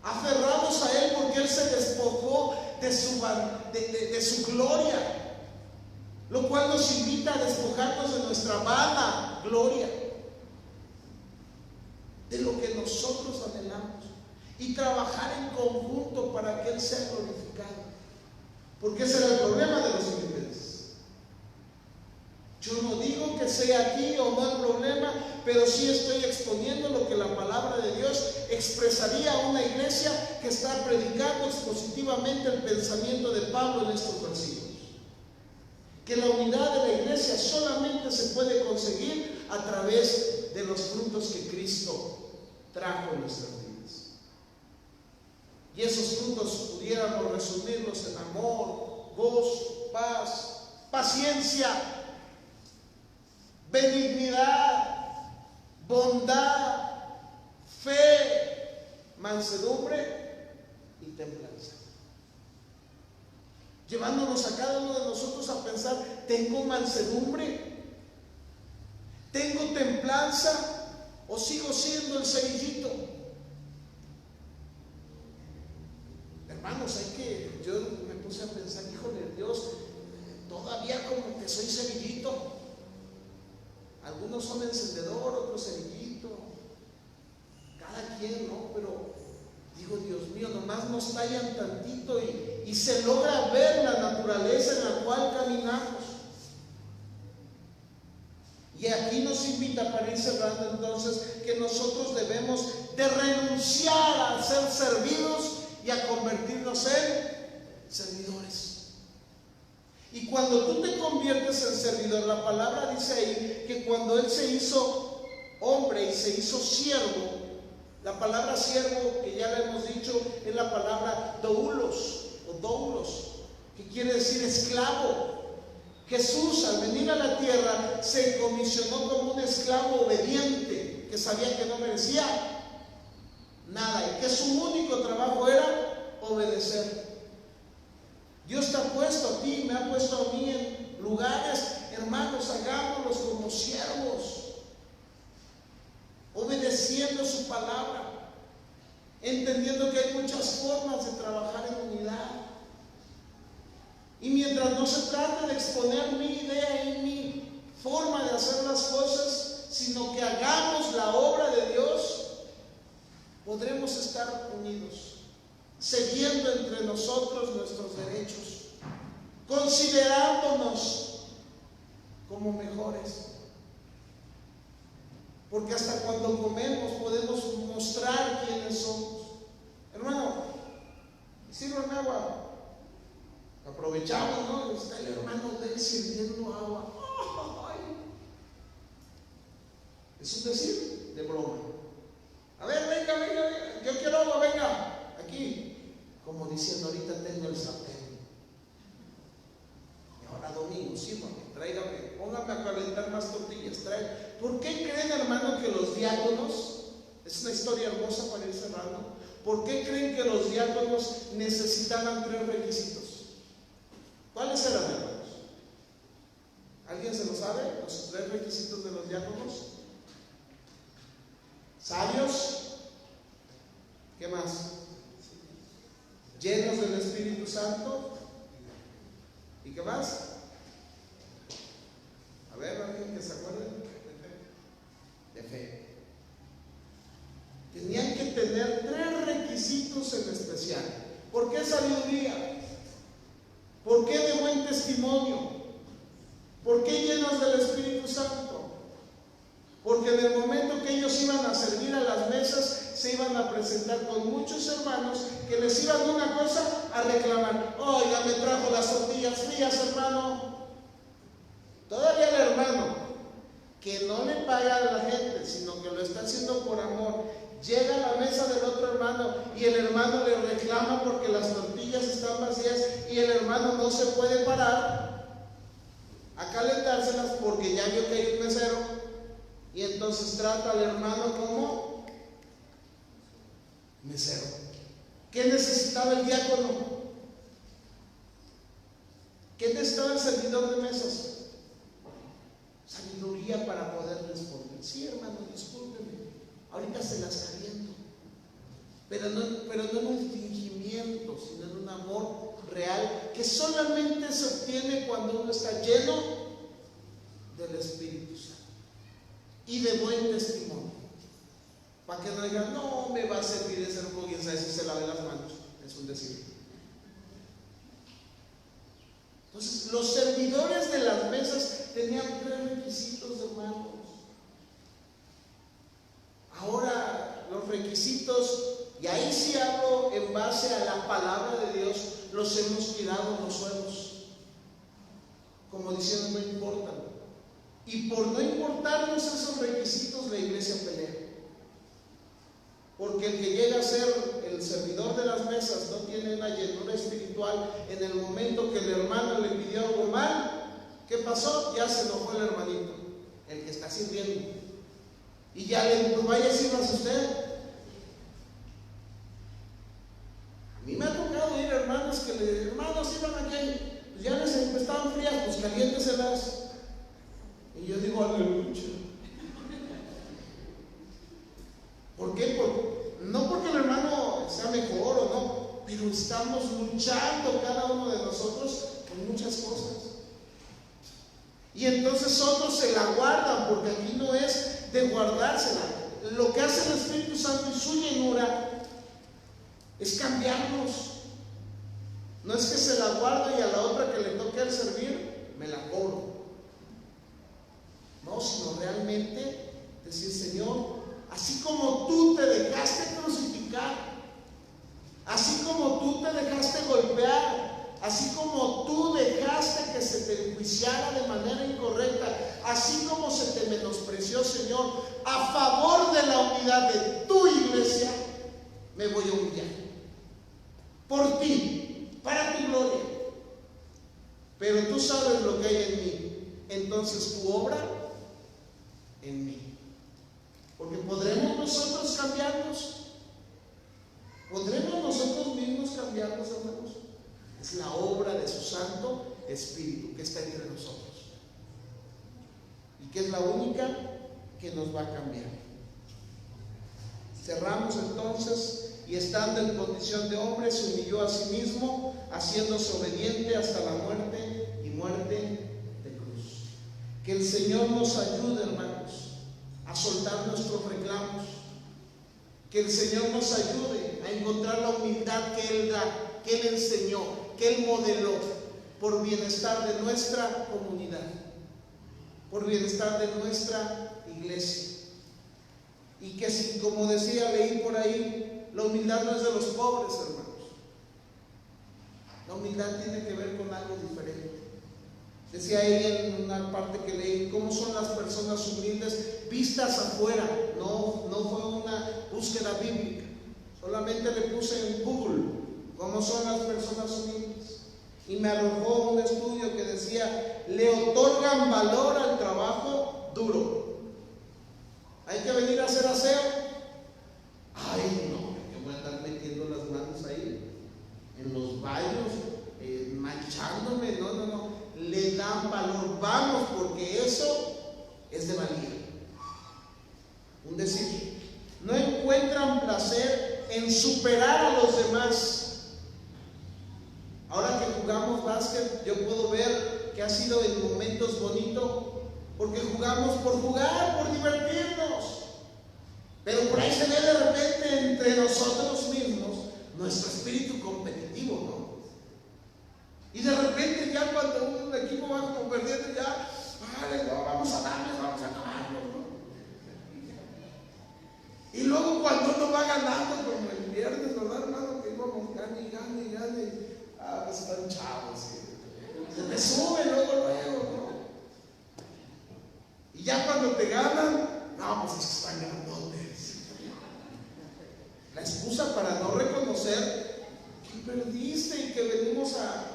aferrados a Él, porque Él se despojó de su gloria. Lo cual nos invita a despojarnos de nuestra vana gloria, de lo que nosotros anhelamos, y trabajar en conjunto para que Él sea glorificado. Porque ese era el problema de los filipenses. Yo no digo que sea aquí o no el problema, pero sí estoy exponiendo lo que la palabra de Dios expresaría a una iglesia que está predicando expositivamente el pensamiento de Pablo en estos versículos. Que la unidad de la iglesia solamente se puede conseguir a través de los frutos que Cristo trajo en nuestras vidas. Y esos frutos pudiéramos resumirlos en amor, gozo, paz, paciencia, benignidad, bondad, fe, mansedumbre y templanza. Llevándonos a cada uno de nosotros a pensar, ¿tengo mansedumbre? ¿Tengo templanza? ¿O sigo siendo el cerillito? Hermanos, yo me puse a pensar, híjole, Dios, todavía como que soy cerillito. Algunos son encendedor, otros cerillito. Cada quien, ¿no? Pero digo, Dios mío, nomás nos tallan tantito y se logra ver la naturaleza en la cual caminamos. Y aquí nos invita, para ir cerrando entonces, que nosotros debemos de renunciar a ser servidos y a convertirnos en servidores. Y cuando tú te conviertes en servidor, la palabra dice ahí que cuando Él se hizo hombre y se hizo siervo, la palabra siervo, que ya le hemos dicho, es la palabra doulos o doulos, que quiere decir esclavo. Jesús, al venir a la tierra, se comisionó como un esclavo obediente, que sabía que no merecía nada y que su único trabajo era obedecer. Dios te ha puesto a ti, me ha puesto a mí en lugares, hermanos, hagámoslos como siervos, obedeciendo su palabra, entendiendo que hay muchas formas de trabajar en unidad. Y mientras no se trate de exponer mi idea y mi forma de hacer las cosas, sino que hagamos la obra de Dios, podremos estar unidos, cediendo entre nosotros nuestros derechos, considerándonos como mejores. porque hasta cuando comemos podemos mostrar quiénes somos. Hermano, sírvame agua. Aprovechamos, ¿no? Está el hermano de él sirviendo agua. ¡Ay! Es un decir de broma. A ver, venga, yo quiero agua, venga, aquí. Como diciendo, ahorita tengo el sartén. Y ahora domingo, sírvame, tráigame, póngame a calentar más tortillas. ¿Por qué creen, hermano, que los diáconos, es una historia hermosa para ir cerrando, por qué creen que los diáconos necesitaban 3 requisitos? ¿Cuáles eran, hermanos? ¿Alguien se lo sabe? Los 3 requisitos de los diáconos. Sabios. ¿Qué más? Llenos del Espíritu Santo. ¿Y qué más? A ver, alguien que se acuerde. De fe. Tenían que tener 3 requisitos en especial. ¿Por qué sabiduría? ¿Por qué de buen testimonio? ¿Por qué llenos del Espíritu Santo? Porque en el momento que ellos iban a servir a las mesas, se iban a presentar con muchos hermanos que les iban una cosa a reclamar. Oiga, me trajo las tortillas frías, hermano. Todavía el hermano que no le paga a la gente, sino que lo está haciendo por amor, llega a la mesa del otro hermano y el hermano le reclama porque las tortillas están vacías y el hermano no se puede parar a calentárselas porque ya vio que hay un mesero, y entonces trata al hermano como mesero. ¿Qué necesitaba el diácono? ¿Qué necesitaba el servidor de mesas? Sabiduría para poder responder. Sí, hermano, discúlpeme, ahorita se las caliento, pero no en un fingimiento, sino en un amor real que solamente se obtiene cuando uno está lleno del Espíritu Santo y de buen testimonio, para que no digan, no me va a servir ese hermano, quién sabe si se lave las manos. Es un decir. Entonces, los servidores de las mesas tenían 3 requisitos, hermanos. Ahora, los requisitos, y ahí sí hablo en base a la palabra de Dios, los hemos tirado los suelos, como diciendo, no importan. Y por no importarnos esos requisitos, la iglesia pelea. Porque el que llega a ser el servidor de las mesas no tiene una llenura espiritual. En el momento que el hermano le pidió algo mal, ¿qué pasó? Ya se enojó el hermanito, el que está sirviendo, y ya le dijo, pues vaya, sírvase usted. A mí me ha tocado ir hermanos que le dicen, hermanos, sirvan aquí, pues ya les estaban frías, pues caliénteselas. Y yo digo, aleluya. ¿Por qué? No porque el hermano sea mejor o no, pero estamos luchando cada uno de nosotros con muchas cosas. Y entonces otros se la guardan, porque aquí no es de guardársela. Lo que hace el Espíritu Santo y su llenura es cambiarnos. No es que se la guarde y a la otra que le toque al servir, me la cobro. No, sino realmente decir, Señor, así como tú te dejaste crucificar, así como tú te dejaste golpear, así como tú dejaste que se te enjuiciara de manera incorrecta, así como se te menospreció, Señor, a favor de la unidad de tu iglesia, me voy a humillar por ti, para tu gloria. Pero tú sabes lo que hay en mí, entonces tu obra en mí. Porque ¿podremos nosotros cambiarnos? ¿Podremos nosotros mismos cambiarnos, hermanos? Es la obra de su Santo Espíritu que está entre nosotros, y que es la única que nos va a cambiar. Cerramos entonces. Y estando en condición de hombre, se humilló a sí mismo, haciéndose obediente hasta la muerte, y muerte de cruz. Que el Señor nos ayude, hermanos, a soltar nuestros reclamos. Que el Señor nos ayude a encontrar la humildad que Él da, que Él enseñó, que Él modeló, por bienestar de nuestra comunidad, por bienestar de nuestra iglesia. Y que si, como decía, leí por ahí, la humildad no es de los pobres, hermanos. La humildad tiene que ver con algo diferente. Decía ahí en una parte que leí, ¿cómo son las personas humildes vistas afuera? No fue una búsqueda bíblica. Solamente le puse en Google, ¿cómo son las personas humildes? Y me arrojó un estudio que decía, le otorgan valor al trabajo duro. Hay que venir a hacer aseo. Ay, no, que voy a andar metiendo las manos ahí en los baños, manchándome. No. Le dan valor. Vamos, porque eso es de valía. Un decir, no encuentran placer en superar a los demás. Ahora que jugamos básquet, yo puedo ver que ha sido en momentos bonitos, porque jugamos por jugar, por divertirnos. Pero por ahí se ve de repente entre nosotros mismos nuestro espíritu competitivo, ¿no? Y de repente ya cuando un equipo va como perdiendo, ya, vale, no, vamos a darles, vamos a acabarlo, ¿no? Y luego cuando uno va ganando, como el viernes, ¿verdad, hermano? Que íbamos, gane, pues están chavos, se te sube luego, ¿no? Y ya cuando te ganan, no, pues es que están grandotes. La excusa para no reconocer que perdiste y que venimos a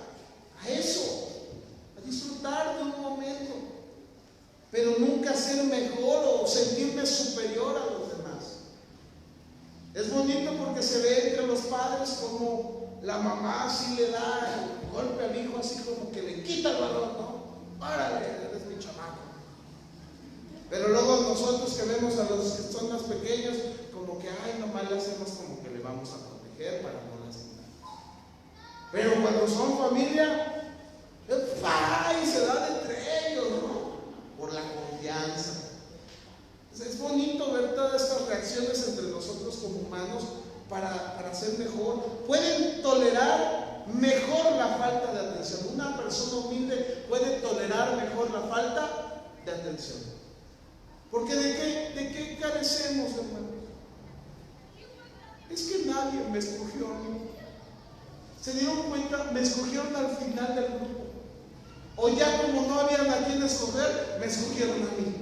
eso, a disfrutar de un momento, pero nunca ser mejor o sentirme superior a los demás. Es bonito porque se ve entre los padres como la mamá así le da el golpe al hijo, así como que le quita el balón, ¿no? Órale, eres mi chamaco. Pero luego nosotros que vemos a los que son más pequeños, como que, ay, nomás le hacemos como que le vamos a proteger para no lastimar. Pero cuando son familia, ¡ay! Se da de entre ellos, ¿no? Por la confianza. Es bonito ver todas estas reacciones entre nosotros como humanos para ser mejor. Pueden tolerar mejor la falta de atención. Una persona humilde puede tolerar mejor la falta de atención. Porque ¿de qué carecemos, hermanos? Es que nadie me escogió a mí. ¿Se dieron cuenta? Me escogieron al final del grupo. O ya como no habían a quien escoger, me escogieron a mí.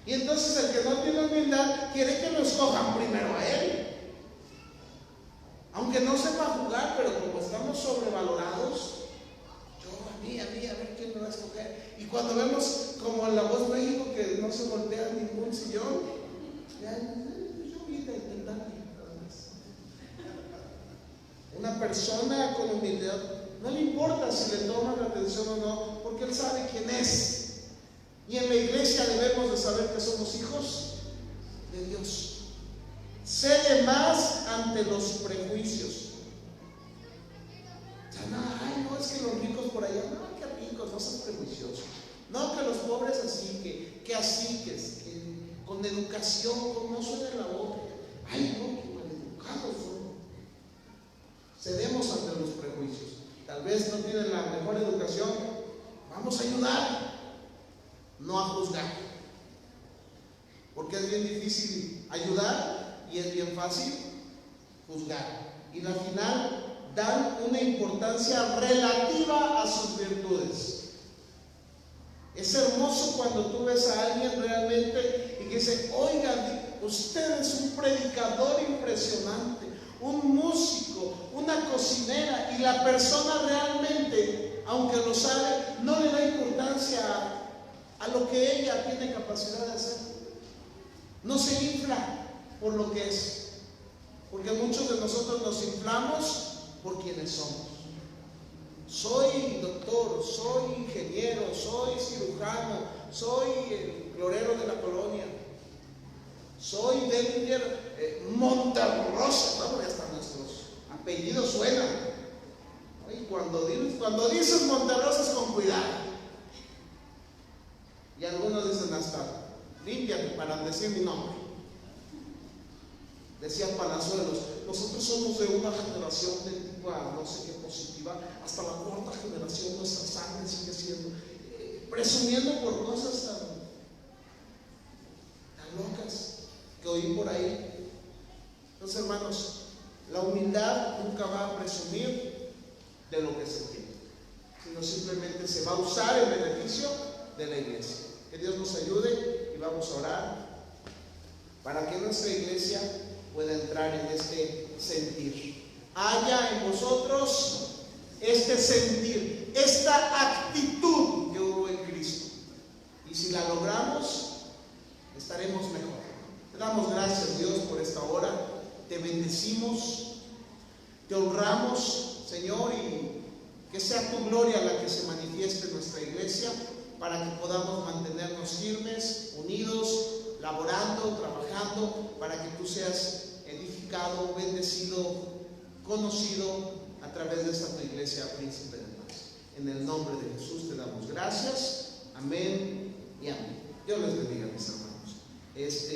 Y entonces el que no tiene humildad quiere que lo escojan primero a él. Aunque no sepa jugar, pero como estamos sobrevalorados, a ver quién me va a escoger. Y cuando vemos como en La Voz México que no se voltea ningún sillón, ya, yo voy a intentar nada más. Una persona con humildad no le importa si le toman la atención o no, porque él sabe quién es. Y en la iglesia debemos de saber que somos hijos de Dios. Cede más ante los prejuicios. Ay, no, es que los ricos por allá, no, que ricos, no seas prejuicioso. No, que los pobres así, que así, que con educación, con no suena la boca. Ay, no, que maleducados son. Cedemos ante los prejuicios. Tal vez no tienen la mejor educación. Vamos a ayudar, no a juzgar. Porque es bien difícil ayudar y es bien fácil juzgar. Y al final dan una importancia relativa a sus virtudes. Es hermoso cuando tú ves a alguien realmente y que dice, oiga, usted es un predicador impresionante, un músico, una cocinera, y la persona realmente, aunque lo sabe, no le da importancia a lo que ella tiene capacidad de hacer. No se infla por lo que es, porque muchos de nosotros nos inflamos por quienes somos. Soy doctor, soy ingeniero, soy cirujano, soy el florero de la colonia, soy Dellinger Monterrosa, ¿no? Hasta nuestros apellidos suenan. Y cuando dices Monterrosa es con cuidado. Y algunos dicen hasta límpiame para decir mi nombre. Decía Palazuelos, nosotros somos de una generación de tipo no sé qué positiva, hasta la cuarta generación nuestra sangre sigue siendo, presumiendo por cosas tan locas. oí por ahí. Entonces, hermanos, la humildad nunca va a presumir de lo que se tiene, sino simplemente se va a usar en beneficio de la iglesia. Que Dios nos ayude y vamos a orar para que nuestra iglesia pueda entrar en este sentir. Haya en vosotros este sentir, esta actitud que hubo en Cristo. Y si la logramos, estaremos mejor. Te damos gracias, Dios, por esta hora. Te bendecimos, te honramos, Señor, y que sea tu gloria la que se manifieste en nuestra iglesia, para que podamos mantenernos firmes, unidos, laborando, trabajando, para que tú seas edificado, bendecido, conocido a través de esta tu iglesia, Príncipe de Paz. En el nombre de Jesús te damos gracias. Amén y amén. Dios les bendiga, mis hermanos.